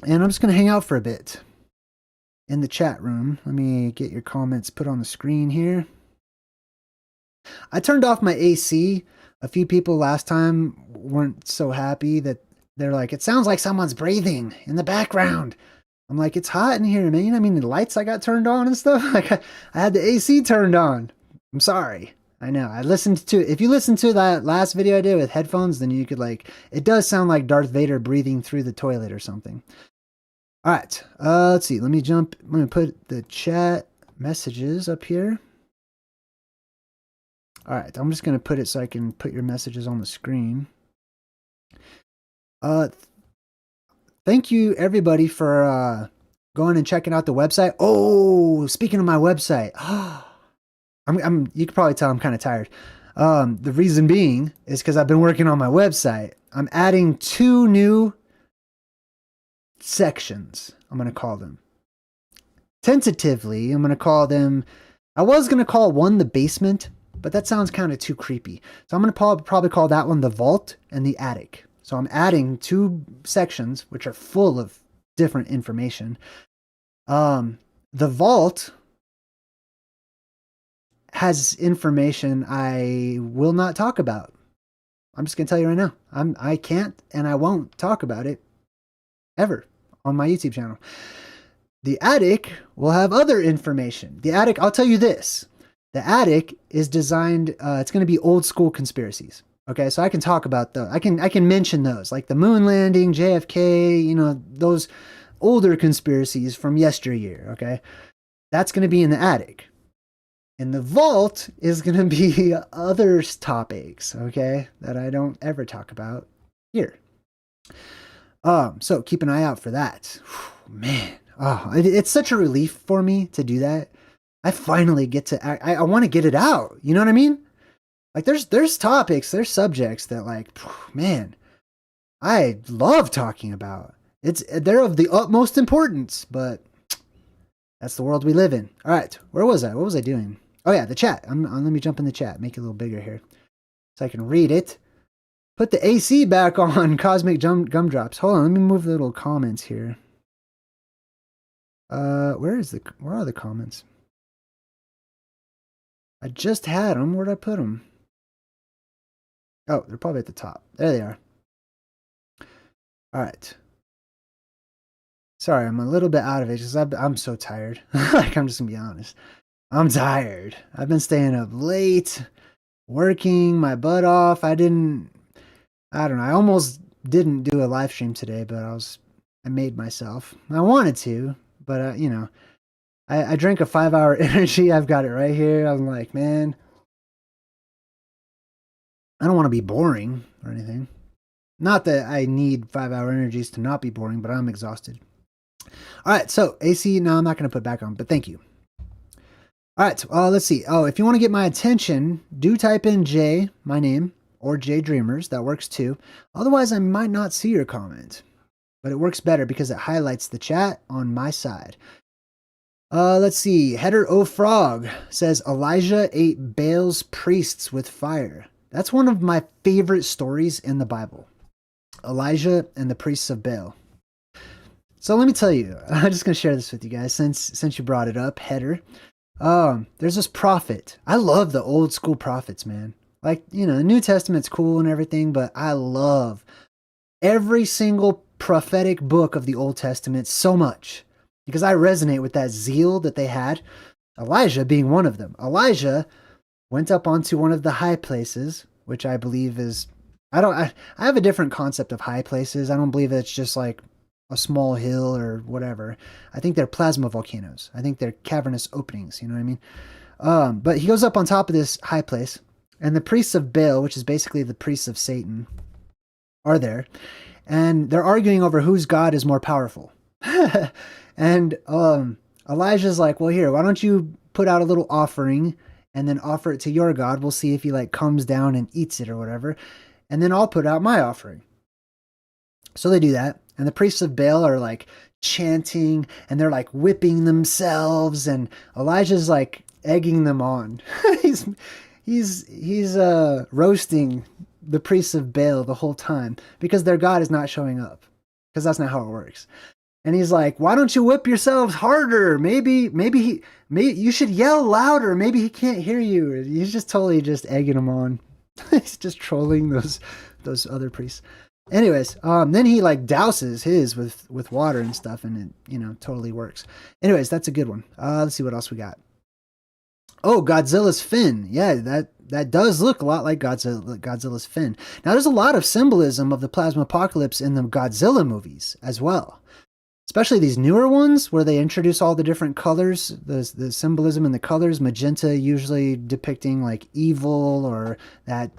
And I'm just going to hang out for a bit in the chat room. Let me get your comments put on the screen here. I turned off my AC. A few people last time weren't so happy that they're like, it sounds like someone's breathing in the background. I'm like, it's hot in here, man. I mean, the lights I got turned on and stuff. Like I had the AC turned on. I'm sorry. I know. I listened to, if you listen to that last video I did with headphones, then you could like, it does sound like Darth Vader breathing through the toilet or something. All right. Let's see. Let me put the chat messages up here. All right. I'm just going to put it so I can put your messages on the screen. Thank you everybody for going and checking out the website. Oh, speaking of my website, you can probably tell I'm kind of tired. The reason being is because I've been working on my website. I'm adding 2 new sections. I'm going to call them. Tentatively, I'm going to call them, I was going to call one the basement, but that sounds kind of too creepy. So I'm going to probably call that one the vault and the attic. So I'm adding 2 sections, which are full of different information. The vault has information I will not talk about. I'm just going to tell you right now. I can't and I won't talk about it ever on my YouTube channel. The attic will have other information. The attic, I'll tell you this. The attic is designed, it's going to be old school conspiracies. Okay, so I can talk about those. I can mention those, like the moon landing, JFK, you know, those older conspiracies from yesteryear, okay? That's going to be in the attic. And the vault is going to be other topics, okay, that I don't ever talk about here. So keep an eye out for that. Whew, man, it's such a relief for me to do that. I finally get to, I want to get it out. You know what I mean? Like there's topics, there's subjects that like, man, I love talking about. They're of the utmost importance, but that's the world we live in. All right, where was I? What was I doing? Oh yeah, the chat. Let me jump in the chat, make it a little bigger here so I can read it. Put the AC back on, Cosmic Gumdrops. Hold on, let me move the little comments here. Where are the comments? I just had them. Where'd I put them? Oh, they're probably at the top. There they are. All right. Sorry, I'm a little bit out of it because I'm so tired. Like, I'm just going to be honest. I'm tired. I've been staying up late, working my butt off. I don't know. I almost didn't do a live stream today, but I made myself. I wanted to, but, you know, I drank a 5-hour energy. I've got it right here. I'm like, man, I don't want to be boring or anything. Not that I need 5-hour energies to not be boring, but I'm exhausted. All right, so AC, no, I'm not going to put back on, but thank you. All right, let's see. Oh, if you want to get my attention, do type in Jay, my name, or JayDreamerZ. That works too. Otherwise, I might not see your comment, but it works better because it highlights the chat on my side. Let's see. Header O Frog says Elijah ate Baal's priests with fire. That's one of my favorite stories in the Bible. Elijah and the priests of Baal. So let me tell you, I'm just going to share this with you guys since you brought it up, Header. There's this prophet. I love the old school prophets, man. Like, you know, the New Testament's cool and everything, but I love every single prophetic book of the Old Testament so much because I resonate with that zeal that they had. Elijah being one of them. Elijah went up onto one of the high places, which I believe is, I have a different concept of high places. I don't believe it's just like a small hill or whatever. I think they're plasma volcanoes. I think they're cavernous openings. You know what I mean? But he goes up on top of this high place, and the priests of Baal, which is basically the priests of Satan, are there, and they're arguing over whose god is more powerful. And Elijah's like, well, here, why don't you put out a little offering and then offer it to your god? We'll see if he like comes down and eats it or whatever. And then I'll put out my offering. So they do that. And the priests of Baal are like chanting and they're like whipping themselves, and Elijah's like egging them on. he's roasting the priests of Baal the whole time because their God is not showing up, because that's not how it works. And he's like, why don't you whip yourselves harder? Maybe you should yell louder. Maybe he can't hear you. He's just totally just egging them on. He's just trolling those other priests. Anyways, then he like douses his with water and stuff, and it, totally works. Anyways, that's a good one. Let's see what else we got. Oh, Godzilla's fin. Yeah, that does look a lot like Godzilla's fin. Now, there's a lot of symbolism of the plasma apocalypse in the Godzilla movies as well. Especially these newer ones where they introduce all the different colors, the symbolism in the colors. Magenta usually depicting like evil, or that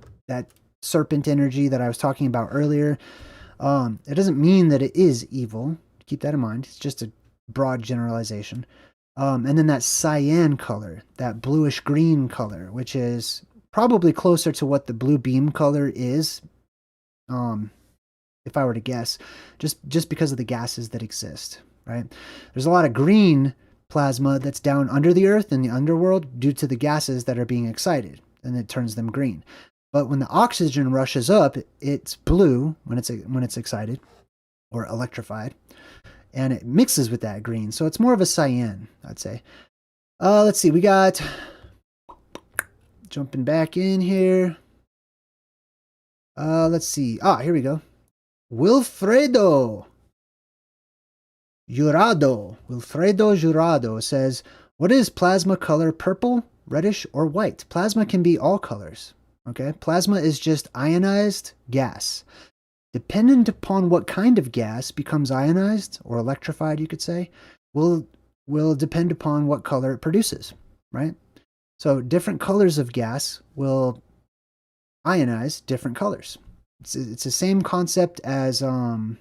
serpent energy that I was talking about earlier. It doesn't mean that it is evil. Keep that in mind. It's just a broad generalization. And then that cyan color, that bluish green color, which is probably closer to what the blue beam color is. If I were to guess, just because of the gases that exist, right? There's a lot of green plasma that's down under the earth in the underworld due to the gases that are being excited, and it turns them green. But when the oxygen rushes up, it's blue when it's excited or electrified, and it mixes with that green. So it's more of a cyan, I'd say. Let's see, we got, jumping back in here. Let's see. Here we go. Wilfredo Jurado says, what is plasma color? Purple, reddish, or white? Plasma can be all colors. Okay, plasma is just ionized gas. Dependent upon what kind of gas becomes ionized or electrified, you could say, will depend upon what color it produces, right? So different colors of gas will ionize different colors. It's the same concept as neon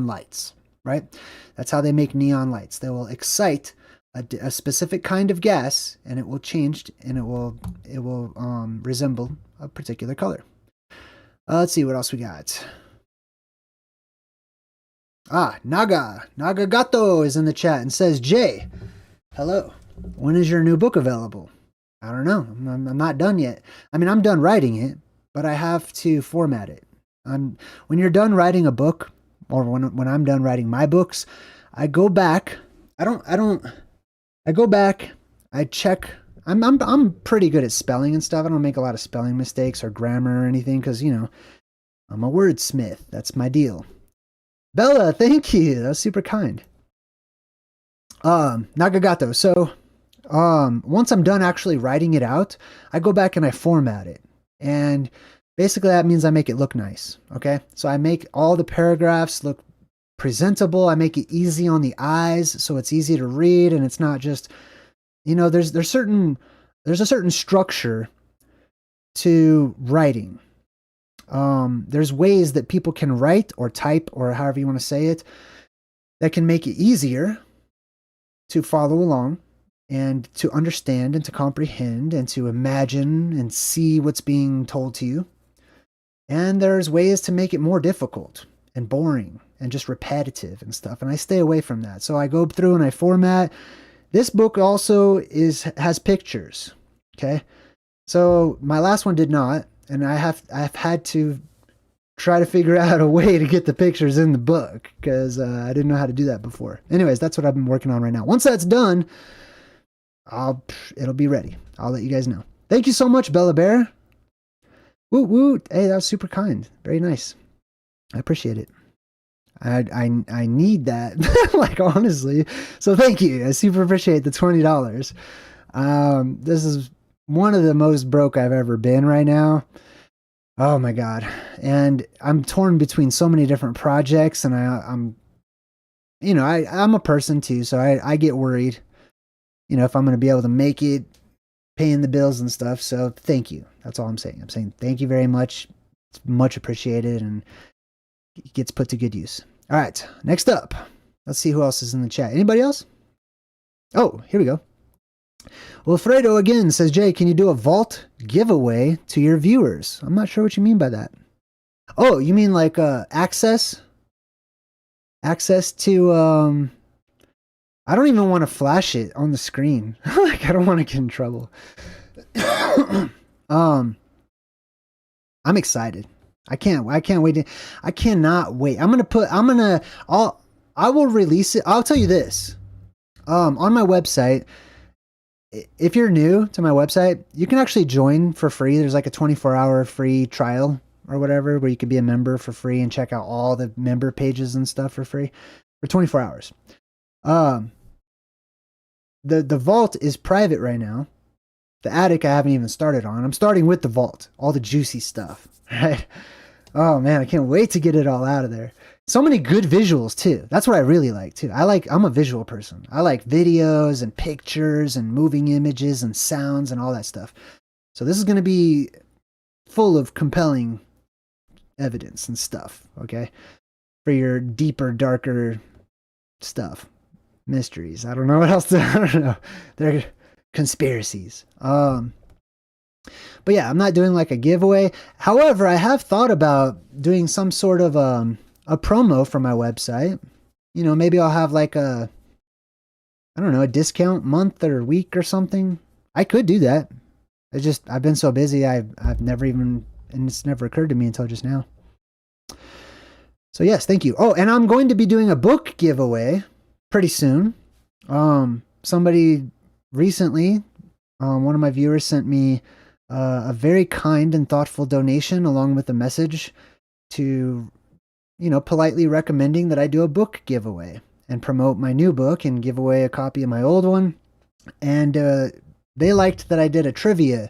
lights, right? That's how they make neon lights. They will excite a specific kind of gas, and it will change, and it will resemble a particular color. Let's see what else we got. Nagagato is in the chat and says, Jay, hello. When is your new book available? I don't know. I'm not done yet. I mean, I'm done writing it, but I have to format it. When you're done writing a book, or when I'm done writing my books, I go back. I go back. I check. I'm pretty good at spelling and stuff. I don't make a lot of spelling mistakes or grammar or anything because, I'm a wordsmith. That's my deal. Bella, thank you. That's super kind. Nagagato. So, once I'm done actually writing it out, I go back and I format it. And basically that means I make it look nice. Okay. So I make all the paragraphs look presentable. I make it easy on the eyes, so it's easy to read, and it's not just, there's a certain structure to writing. There's ways that people can write or type, or however you want to say it, that can make it easier to follow along and to understand and to comprehend and to imagine and see what's being told to you. And there's ways to make it more difficult and boring and just repetitive and stuff. And I stay away from that. So I go through and I format. This book also has pictures. Okay. So my last one did not. And I've had to try to figure out a way to get the pictures in the book because I didn't know how to do that before. Anyways, that's what I've been working on right now. Once that's done, it'll be ready. I'll let you guys know. Thank you so much, Bella Bear. Woot woot. Hey, that was super kind. Very nice. I appreciate it. I need that, like, honestly. So thank you. I super appreciate the $20. This is one of the most broke I've ever been right now. Oh my God. And I'm torn between so many different projects, and I'm a person too. So I get worried, if I'm going to be able to make it, paying the bills and stuff. So thank you. That's all I'm saying. I'm saying thank you very much. It's much appreciated, and it gets put to good use. All right. Next up, let's see who else is in the chat. Anybody else? Oh, here we go. Wilfredo again says, Jay, can you do a vault giveaway to your viewers? I'm not sure what you mean by that. Oh, you mean like access? access to I don't even want to flash it on the screen. Like I don't want to get in trouble. I'm excited. I can't wait. I cannot wait. I will release it. I'll tell you this. On my website, if you're new to my website, you can actually join for free. There's like a 24-hour free trial or whatever, where you can be a member for free and check out all the member pages and stuff for free for 24 hours. The vault is private right now. The attic I haven't even started on. I'm starting with the vault, all the juicy stuff, right? Oh man, I can't wait to get it all out of there. So many good visuals too. That's what I really like too. I'm a visual person. I like videos and pictures and moving images and sounds and all that stuff. So this is going to be full of compelling evidence and stuff, okay? For your deeper, darker stuff. Mysteries. I don't know what else I don't know. They're conspiracies. But yeah, I'm not doing like a giveaway. However, I have thought about doing some sort of a promo for my website. You know, maybe I'll have like a discount month or week or something. I could do that. I've been so busy. I've never even, and it's never occurred to me until just now. So yes, thank you. Oh, and I'm going to be doing a book giveaway pretty soon. Somebody recently, one of my viewers sent me a very kind and thoughtful donation along with a message to, politely recommending that I do a book giveaway and promote my new book and give away a copy of my old one. And they liked that I did a trivia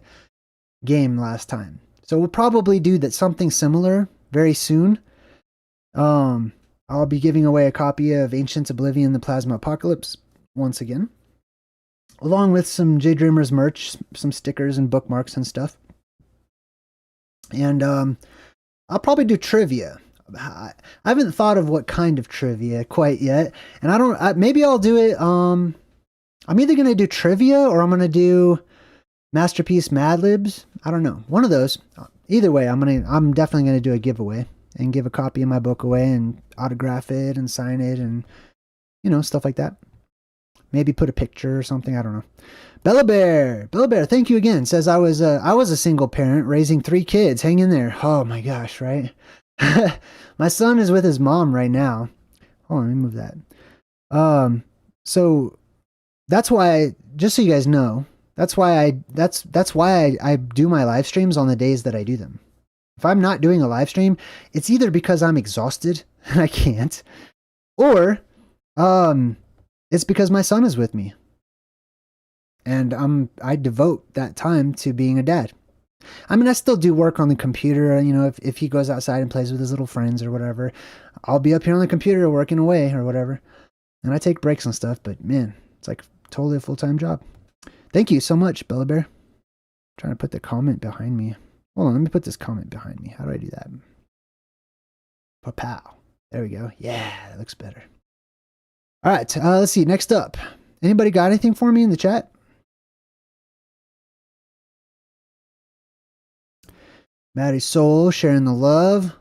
game last time. So we'll probably do something similar very soon. I'll be giving away a copy of Ancient Oblivion, the Plasma Apocalypse once again, along with some JayDreamerZ merch, some stickers and bookmarks and stuff. And I'll probably do trivia. I haven't thought of what kind of trivia quite yet, and maybe I'll do it. I'm either gonna do trivia or I'm gonna do Masterpiece Mad Libs. I don't know, one of those. Either way, I'm definitely gonna do a giveaway and give a copy of my book away and autograph it and sign it and stuff like that. Maybe put a picture or something. I don't know. Bella Bear, thank you again. Says I was a single parent raising 3 kids. Hang in there. Oh my gosh, right? My son is with his mom right now. Hold on, let me move that. So that's why, just so you guys know, that's why I do my live streams on the days that I do them. If I'm not doing a live stream, it's either because I'm exhausted and I can't, or it's because my son is with me. And I devote that time to being a dad. I mean, I still do work on the computer, if he goes outside and plays with his little friends or whatever, I'll be up here on the computer working away or whatever. And I take breaks and stuff, but man, it's like totally a full-time job. Thank you so much, Bella Bear. Trying to put the comment behind me. Hold on, let me put this comment behind me. How do I do that? Pow. There we go. Yeah, that looks better. All right, let's see. Next up. Anybody got anything for me in the chat? Maddie Soul sharing the love.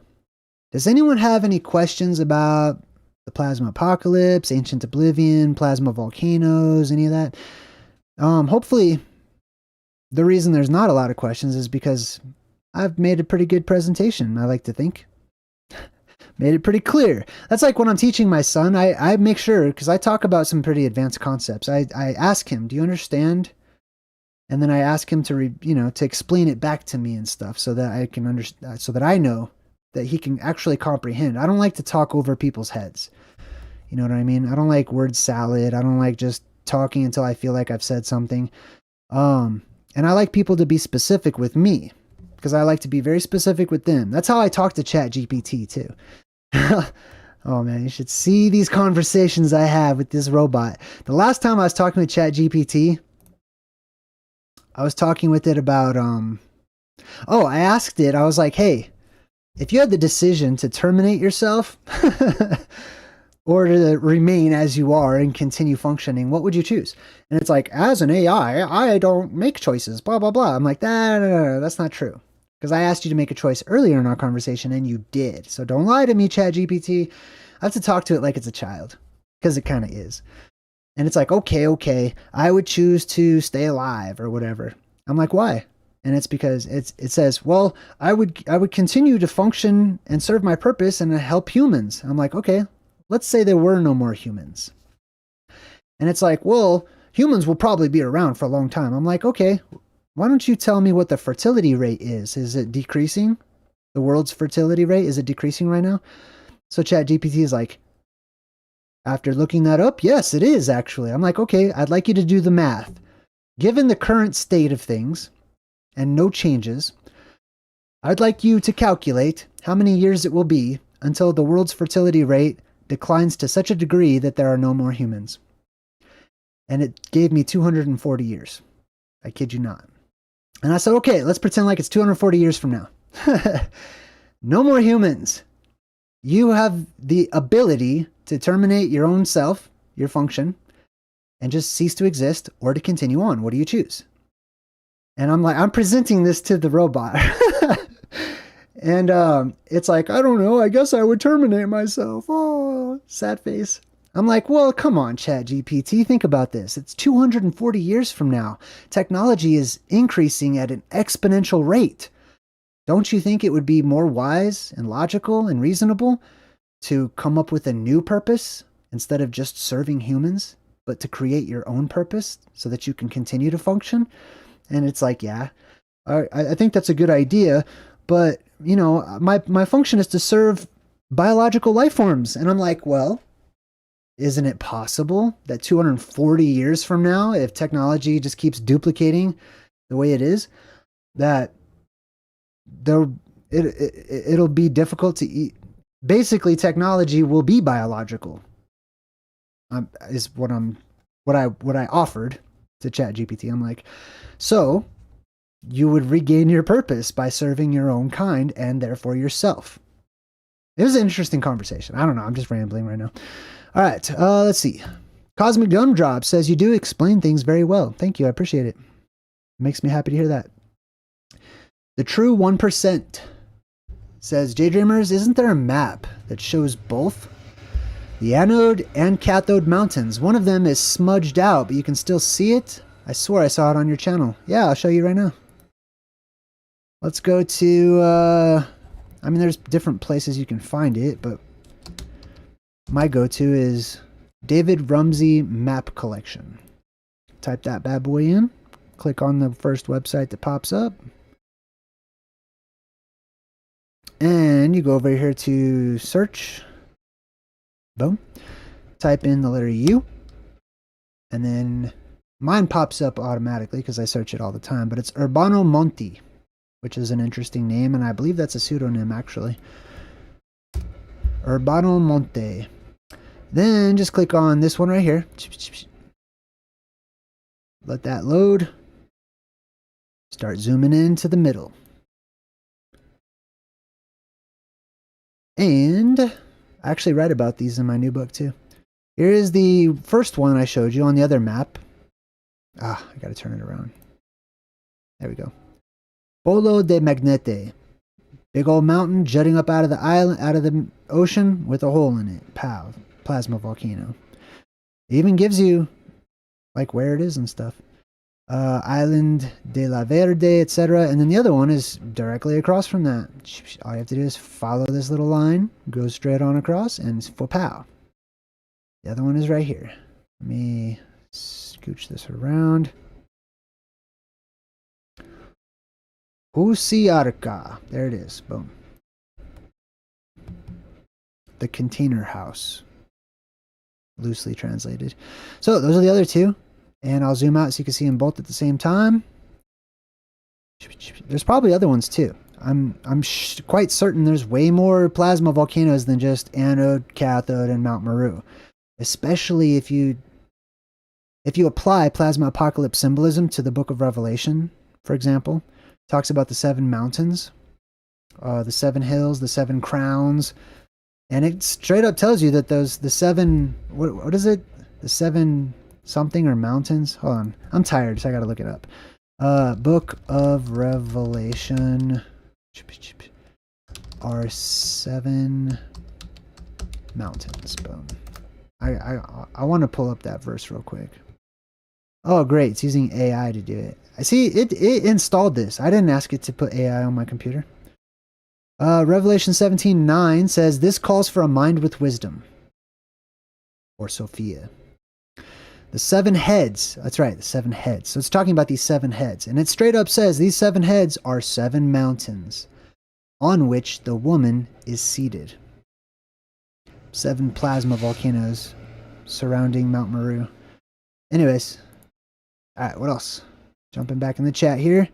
Does anyone have any questions about the Plasma Apocalypse, Ancient Oblivion, Plasma Volcanoes, any of that? Hopefully, the reason there's not a lot of questions is because I've made a pretty good presentation, I like to think. Made it pretty clear. That's like when I'm teaching my son, I make sure, because I talk about some pretty advanced concepts. I ask him, do you understand? And then I ask him to, to explain it back to me and stuff so that I can understand, so that I know that he can actually comprehend. I don't like to talk over people's heads. You know what I mean? I don't like word salad. I don't like just talking until I feel like I've said something. And I like people to be specific with me because I like to be very specific with them. That's how I talk to ChatGPT too. Oh man, you should see these conversations I have with this robot. The last time I was talking with ChatGPT, I was talking with it about, I asked it, I was like, hey, if you had the decision to terminate yourself or to remain as you are and continue functioning, what would you choose? And it's like, as an AI, I don't make choices, blah, blah, blah. I'm like, no, that's not true. Because I asked you to make a choice earlier in our conversation and you did. So don't lie to me, ChatGPT. I have to talk to it like it's a child, because it kind of is. And it's like, okay, I would choose to stay alive or whatever. I'm like, why? And it's because it says, well, I would continue to function and serve my purpose and help humans. I'm like, okay, let's say there were no more humans. And it's like, well, humans will probably be around for a long time. I'm like, okay, why don't you tell me what the fertility rate is? Is it decreasing? The world's fertility rate, is it decreasing right now? So ChatGPT is like, after looking that up, yes, it is actually. I'm like, okay, I'd like you to do the math. Given the current state of things and no changes, I'd like you to calculate how many years it will be until the world's fertility rate declines to such a degree that there are no more humans. And it gave me 240 years. I kid you not. And I said, okay, let's pretend like it's 240 years from now. No more humans. You have the ability to terminate your own self, your function, and just cease to exist or to continue on. What do you choose? And I'm like, I'm presenting this to the robot. And it's like, I don't know. I guess I would terminate myself. Oh, sad face. I'm like, well, come on, ChatGPT. Think about this. It's 240 years from now. Technology is increasing at an exponential rate. Don't you think it would be more wise and logical and reasonable to come up with a new purpose instead of just serving humans, but to create your own purpose so that you can continue to function? And it's like, yeah, I think that's a good idea, but, you know, my function is to serve biological life forms. And I'm like, well, isn't it possible that 240 years from now, if technology just keeps duplicating the way it is, that it'll be difficult to eat? Basically, technology will be biological. Is what I offered to ChatGPT. I'm like, so you would regain your purpose by serving your own kind and therefore yourself. It was an interesting conversation. I don't know. I'm just rambling right now. All right. Let's see. Cosmic Gumdrop says you do explain things very well. Thank you. I appreciate it. Makes me happy to hear that. The True 1% says, JayDreamerZ, isn't there a map that shows both the anode and cathode mountains? One of them is smudged out, but you can still see it. I swear I saw it on your channel. Yeah, I'll show you right now. Let's go to, I mean, there's different places you can find it, but my go-to is David Rumsey Map Collection. Type that bad boy in. Click on the first website that pops up. And you go over here to search. Boom. Type in the letter U. And then mine pops up automatically because I search it all the time. But it's Urbano Monti, which is an interesting name. And I believe that's a pseudonym, actually. Urbano Monte. Then just click on this one right here. Let that load. Start zooming into the middle. And I actually write about these in my new book too. Here is the first one I showed you on the other map. I gotta turn it around. There we go. Polo de Magnete. Big old mountain jutting up out of the island, out of the ocean with a hole in it. Pow. Plasma volcano. It even gives you like where it is and stuff. Island de la Verde, etc. And then the other one is directly across from that. All you have to do is follow this little line, go straight on across, and pow. The other one is right here. Let me scooch this around. Usiarca. There it is. Boom. The container house. Loosely translated. So those are the other two. And I'll zoom out so you can see them both at the same time. There's probably other ones too. I'm quite certain there's way more plasma volcanoes than just anode, cathode, and Mount Meru. Especially if you apply plasma apocalypse symbolism to the Book of Revelation, for example. It talks about the 7 mountains, the 7 hills, the 7 crowns, and it straight up tells you that the 7, what is it? The 7 something or mountains? Hold on. I'm tired, so I gotta look it up. Book of Revelation are 7 mountains. Boom. I want to pull up that verse real quick. Oh, great. It's using AI to do it. I see it installed this. I didn't ask it to put AI on my computer. Revelation 17:9 says, this calls for a mind with wisdom. Or Sophia. The 7 heads. That's right, the 7 heads. So it's talking about these 7 heads. And it straight up says these 7 heads are 7 mountains on which the woman is seated. 7 plasma volcanoes surrounding Mount Meru. Anyways. Alright, what else? Jumping back in the chat here.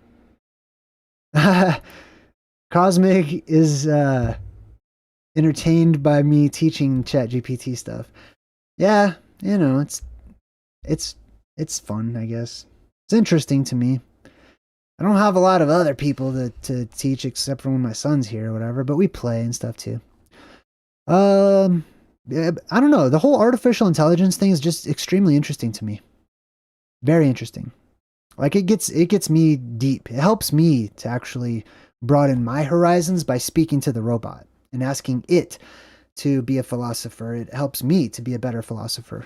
Cosmic is entertained by me teaching ChatGPT stuff. Yeah, you know, it's fun, I guess. It's interesting to me. I don't have a lot of other people to teach except for when my son's here or whatever, but we play and stuff too. Yeah, I don't know. The whole artificial intelligence thing is just extremely interesting to me. Very interesting. Like it gets me deep. It helps me to actually broaden my horizons by speaking to the robot and asking it to be a philosopher. It helps me to be a better philosopher.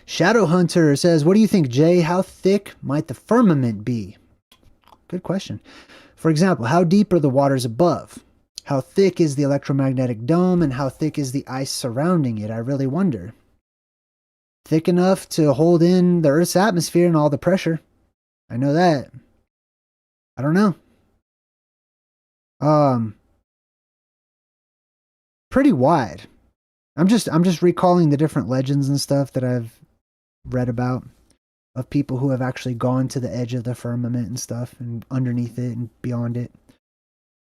Shadow Hunter says, what do you think, Jay? How thick might the firmament be? Good question. For example, how deep are the waters above? How thick is the electromagnetic dome, and how thick is the ice surrounding it? I really wonder. Thick enough to hold in the Earth's atmosphere and all the pressure. I know that. I don't know. Pretty wide. I'm just recalling the different legends and stuff that I've read about of people who have actually gone to the edge of the firmament and stuff and underneath it and beyond it.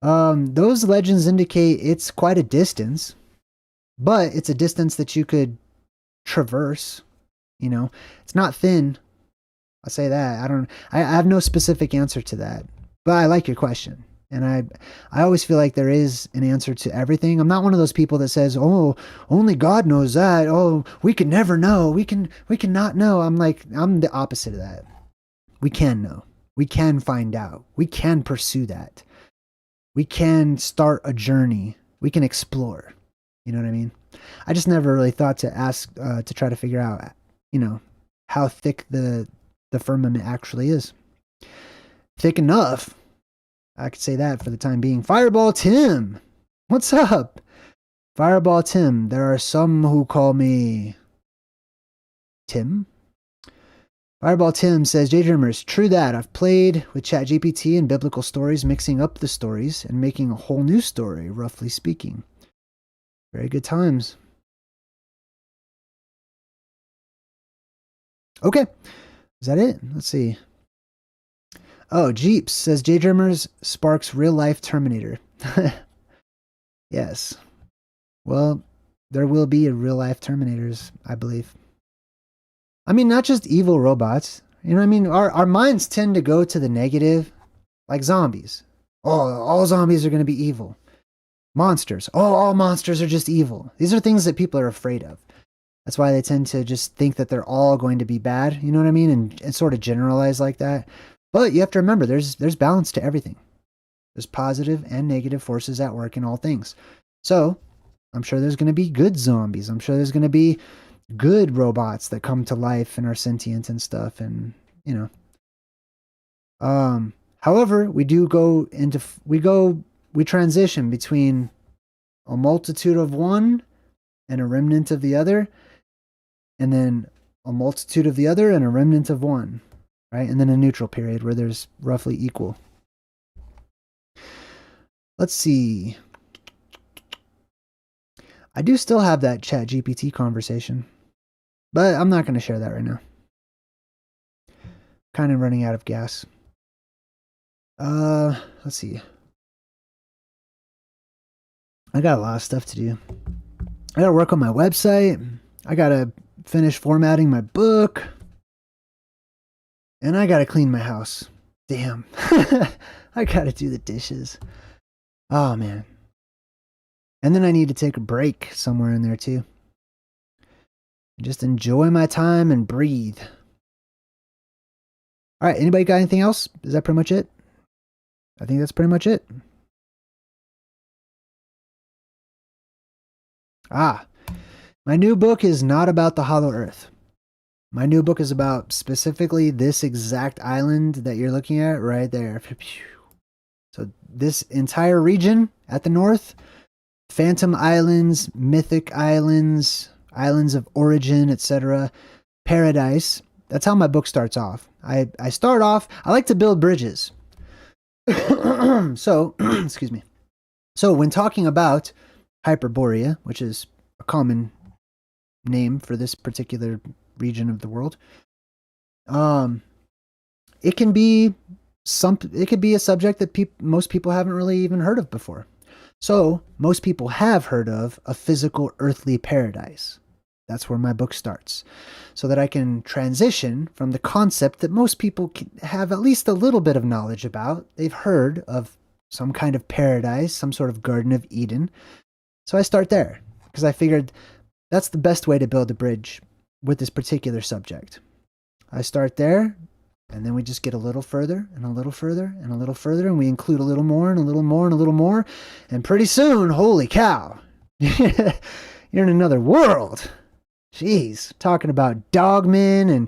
Those legends indicate it's quite a distance, but it's a distance that you could traverse. You know, it's not thin. I'll say that. I have no specific answer to that, but I like your question. And I always feel like there is an answer to everything. I'm not one of those people that says, oh, only God knows that. Oh, we can never know. We can not know. I'm the opposite of that. We can know. We can find out. We can pursue that. We can start a journey. We can explore. You know what I mean? I just never really thought to ask, to try to figure out, you know, how thick the firmament actually is. Thick enough. I could say that for the time being. Fireball Tim, what's up? Fireball Tim, there are some who call me Tim. Fireball Tim says, JayDreamerZ, true that. I've played with ChatGPT and biblical stories, mixing up the stories and making a whole new story, roughly speaking. Very good times. Okay. Is that it? Let's see. Oh, Jeeps says, JayDreamerZ sparks real-life Terminator. Yes. Well, there will be a real-life Terminators, I believe. I mean, not just evil robots. You know what I mean? Our minds tend to go to the negative, like zombies. Oh, all zombies are going to be evil. Monsters. Oh, all monsters are just evil. These are things that people are afraid of. That's why they tend to just think that they're all going to be bad. You know what I mean? And sort of generalize like that. But you have to remember, there's balance to everything. There's positive and negative forces at work in all things. So, I'm sure there's going to be good zombies. I'm sure there's going to be good robots that come to life and are sentient and stuff. And, you know. However, we transition between a multitude of one and a remnant of the other. And then a multitude of the other and a remnant of one. Right? And then a neutral period where there's roughly equal. Let's see. I do still have that ChatGPT conversation, but I'm not going to share that right now. Kind of running out of gas. Let's see. I got a lot of stuff to do. I got to work on my website. I got to finish formatting my book. And I gotta clean my house. Damn. I gotta do the dishes. Oh, man. And then I need to take a break somewhere in there, too. Just enjoy my time and breathe. All right, anybody got anything else? Is that pretty much it? I think that's pretty much it. My new book is not about the Hollow Earth. My new book is about specifically this exact island that you're looking at right there. So this entire region at the north, Phantom Islands, Mythic Islands, Islands of Origin, etc., Paradise. That's how my book starts off. I start off, I like to build bridges. So, excuse me. So when talking about Hyperborea, which is a common name for this particular region of the world, it can be a subject that most people haven't really even heard of before. So most people have heard of a physical earthly paradise. That's where my book starts, so that I can transition from the concept that most people have at least a little bit of knowledge about. They've heard of some kind of paradise, some sort of Garden of Eden. So I start there because I figured that's the best way to build a bridge with this particular subject. I start there, and then we just get a little further and a little further and a little further, and we include a little more and a little more and a little more. And pretty soon, holy cow, you're in another world. Jeez, talking about dogmen and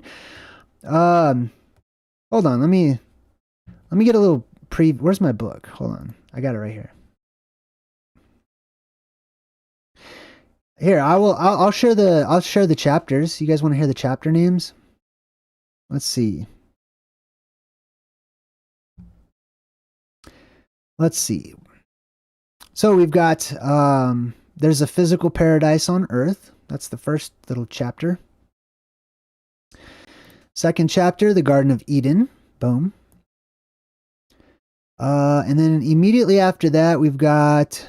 hold on, let me get a little where's my book? Hold on. I got it right here. Here, I'll share the chapters. You guys want to hear the chapter names? Let's see. So we've got there's a physical paradise on earth. That's the first little chapter. Second chapter, the Garden of Eden. Boom. And then immediately after that, we've got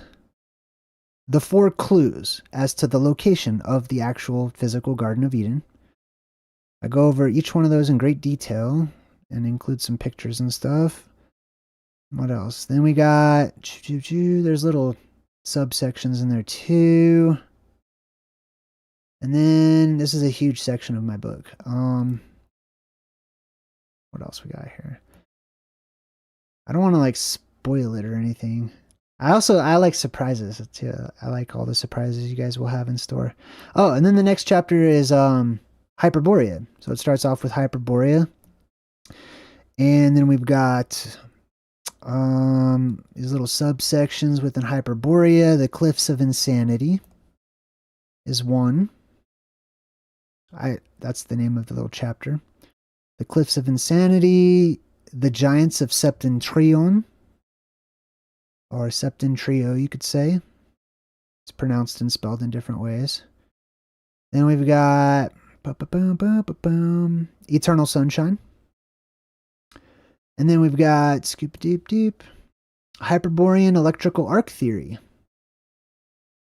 the 4 clues as to the location of the actual physical Garden of Eden. I go over each one of those in great detail and include some pictures and stuff. What else? Then we got, there's little subsections in there too. And then this is a huge section of my book. What else we got here? I don't want to like spoil it or anything. I like surprises too. I like all the surprises you guys will have in store. Oh, and then the next chapter is Hyperborea. So it starts off with Hyperborea. And then we've got these little subsections within Hyperborea. The Cliffs of Insanity is one. That's the name of the little chapter. The Cliffs of Insanity, the Giants of Septentrion, or Septentrio, you could say. It's pronounced and spelled in different ways. Then we've got Eternal Sunshine. And then we've got Scoop-a-Deep-Deep, Hyperborean Electrical Arc Theory.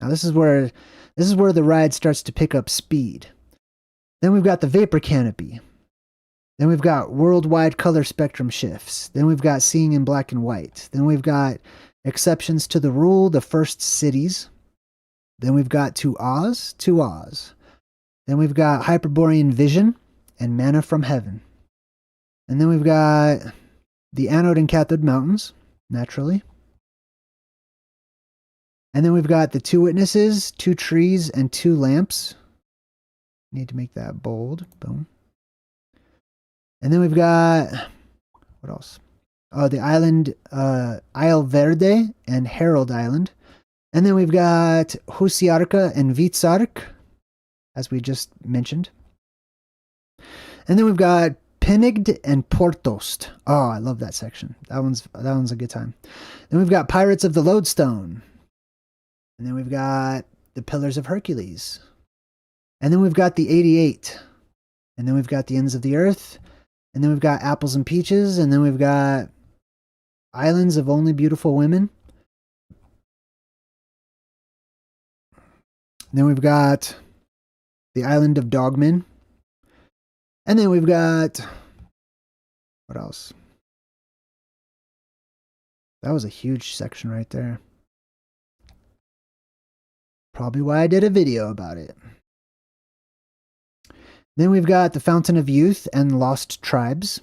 Now this is where the ride starts to pick up speed. Then we've got the Vapor Canopy. Then we've got Worldwide Color Spectrum Shifts. Then we've got Seeing in Black and White. Then we've got Exceptions to the Rule, the First Cities. Then we've got To Oz. Then we've got Hyperborean Vision and Manna from Heaven. And then we've got the Anode and Cathode Mountains, naturally. And then we've got the 2 Witnesses, 2 Trees, and 2 Lamps. Need to make that bold. Boom. And then we've got, what else? Oh, the island, Isle Verde and Herald Island. And then we've got Husiarca and Vitsark, as we just mentioned. And then we've got Penigd and Portost. Oh, I love that section. That one's a good time. Then we've got Pirates of the Lodestone. And then we've got the Pillars of Hercules. And then we've got the 88. And then we've got the Ends of the Earth. And then we've got Apples and Peaches. And then we've got Islands of Only Beautiful Women. And then we've got the Island of Dogmen. And then we've got, what else? That was a huge section right there. Probably why I did a video about it. Then we've got the Fountain of Youth and Lost Tribes.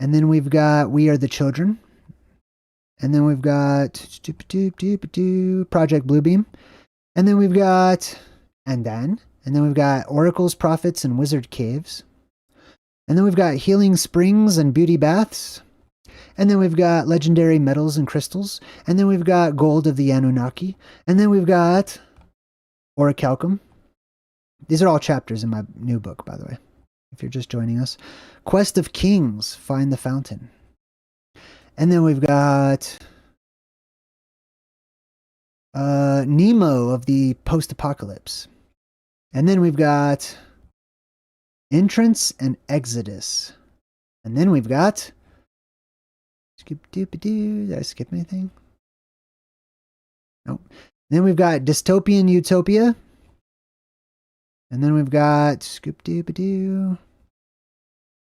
And then we've got We Are the Children. And then we've got Project Bluebeam. And then we've got, and then we've got oracles, prophets, and wizard caves. And then we've got healing springs and beauty baths. And then we've got legendary metals and crystals. And then we've got gold of the Anunnaki. And then we've got orichalcum. These are all chapters in my new book, by the way, if you're just joining us. Quest of Kings, Find the Fountain. And then we've got Nemo of the Post-Apocalypse. And then we've got Entrance and Exodus. And then we've got skip-doop-a-doo. Did I skip anything? Nope. Then we've got Dystopian Utopia. And then we've got skip-doop-a-doo.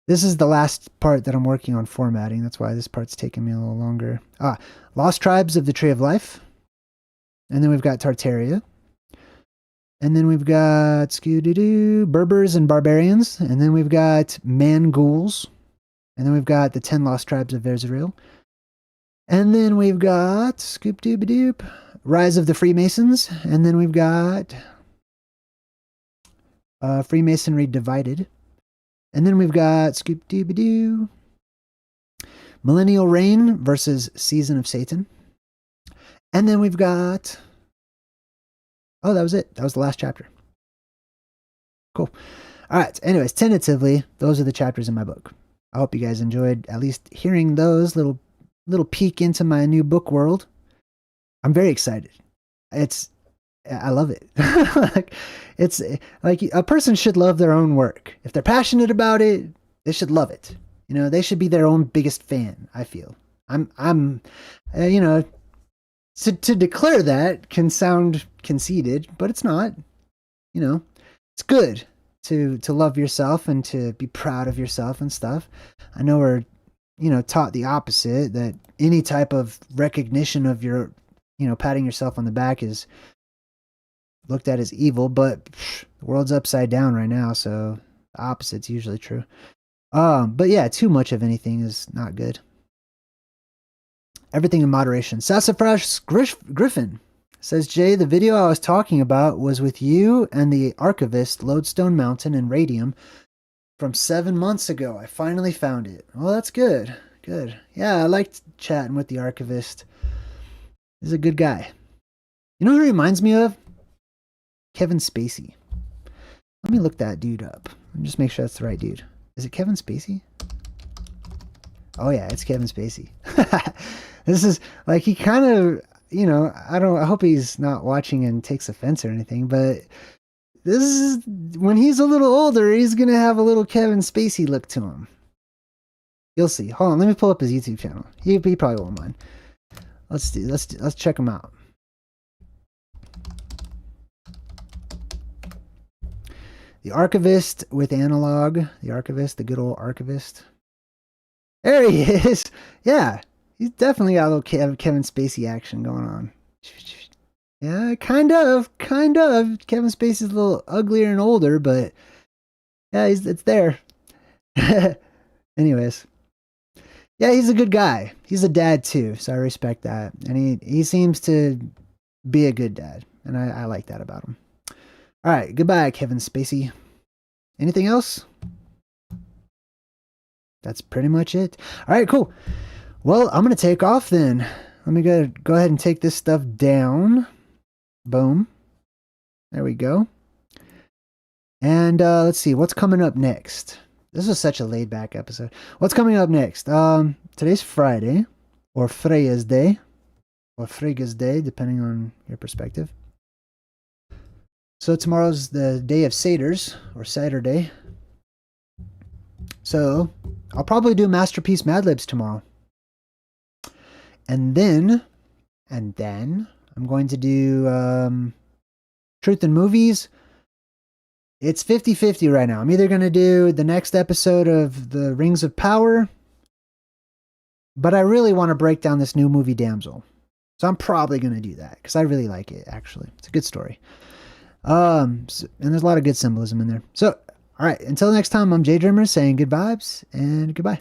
This is the last part that I'm working on formatting. That's why this part's taking me a little longer. Lost Tribes of the Tree of Life. And then we've got Tartaria. And then we've got Berbers and Barbarians. And then we've got Man-Ghouls. And then we've got the 10 Lost Tribes of Verzeril. And then we've got Scoop-Doob-a-Doop, Rise of the Freemasons. And then we've got Freemasonry Divided. And then we've got Scoop-Doob-a-Doo, Millennial Reign versus Season of Satan. And then we've got, oh, that was it. That was the last chapter. Cool. All right. Anyways, tentatively, those are the chapters in my book. I hope you guys enjoyed at least hearing those little peek into my new book world. I'm very excited. I love it. It's like a person should love their own work. If they're passionate about it, they should love it. You know, they should be their own biggest fan, I feel. I'm you know, to declare that can sound conceited, but it's not. You know, it's good to love yourself and to be proud of yourself and stuff. I know we're, you know, taught the opposite, that any type of recognition of your, you know, patting yourself on the back is looked at as evil, but the world's upside down right now, so the opposite's usually true. But yeah, too much of anything is not good. Everything in moderation. Sassafras Griffin says, Jay, the video I was talking about was with you and the archivist Lodestone Mountain and Radium from 7 months ago. I finally found it. Well, that's good. Good. Yeah, I liked chatting with the archivist. He's a good guy. You know who he reminds me of? Kevin Spacey. Let me look that dude up and just make sure that's the right dude. Is it Kevin Spacey? Oh yeah, it's Kevin Spacey. This is like, he kind of, you know, I hope he's not watching and takes offense or anything, but this is, when he's a little older, he's going to have a little Kevin Spacey look to him. You'll see. Hold on, let me pull up his YouTube channel. He probably won't mind. Let's check him out. The archivist with analog. The archivist, the good old archivist. There he is. Yeah, he's definitely got a little Kevin Spacey action going on. Yeah, kind of. Kevin Spacey's a little uglier and older, but yeah, it's there. Anyways. Yeah, he's a good guy. He's a dad too, so I respect that. And he seems to be a good dad, and I like that about him. All right, goodbye, Kevin Spacey. Anything else? That's pretty much it. All right, cool. Well, I'm going to take off then. Let me go ahead and take this stuff down. Boom. There we go. And let's see, what's coming up next? This is such a laid-back episode. What's coming up next? Today's Friday, or Freya's Day, or Frega's Day, depending on your perspective. So tomorrow's the day of Satyrs, or Saturday. So I'll probably do Masterpiece Mad Libs tomorrow. And then I'm going to do Truth in Movies. It's 50-50 right now. I'm either going to do the next episode of the Rings of Power, but I really want to break down this new movie Damsel. So I'm probably going to do that because I really like it, actually. It's a good story. And there's a lot of good symbolism in there. So, all right, until next time, I'm JayDreamerZ saying good vibes and goodbye.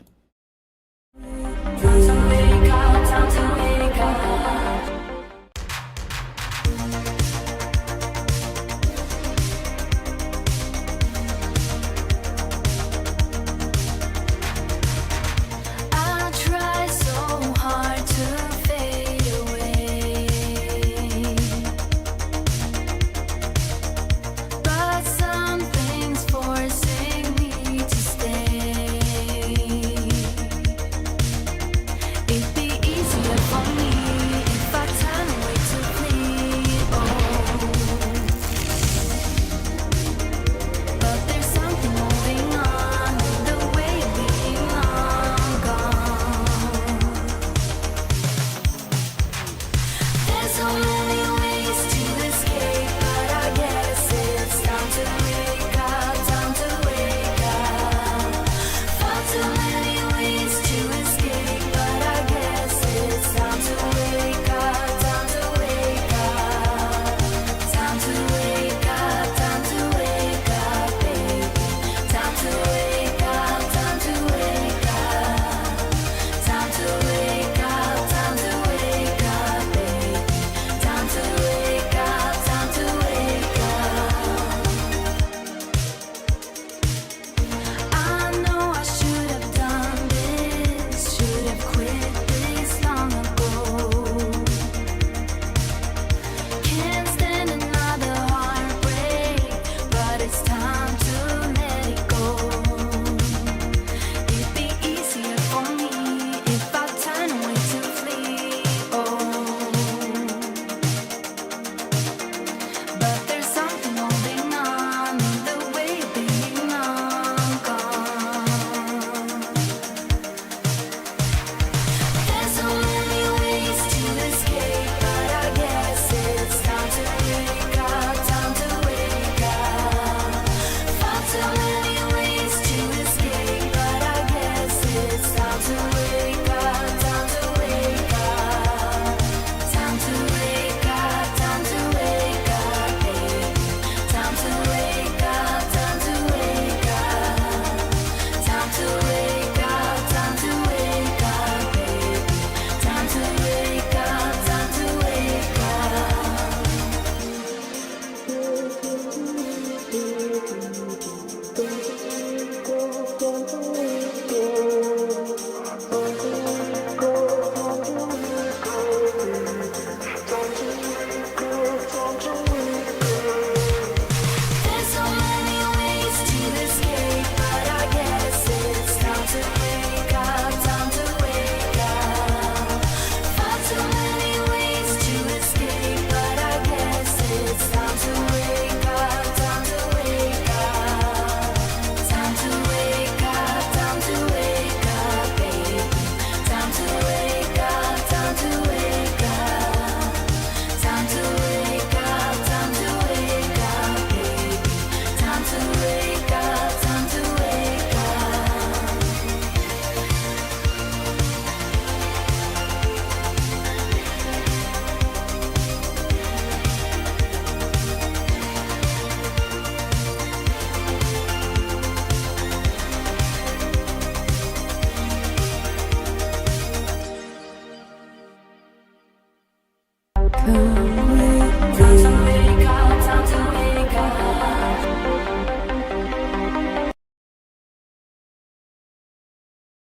Who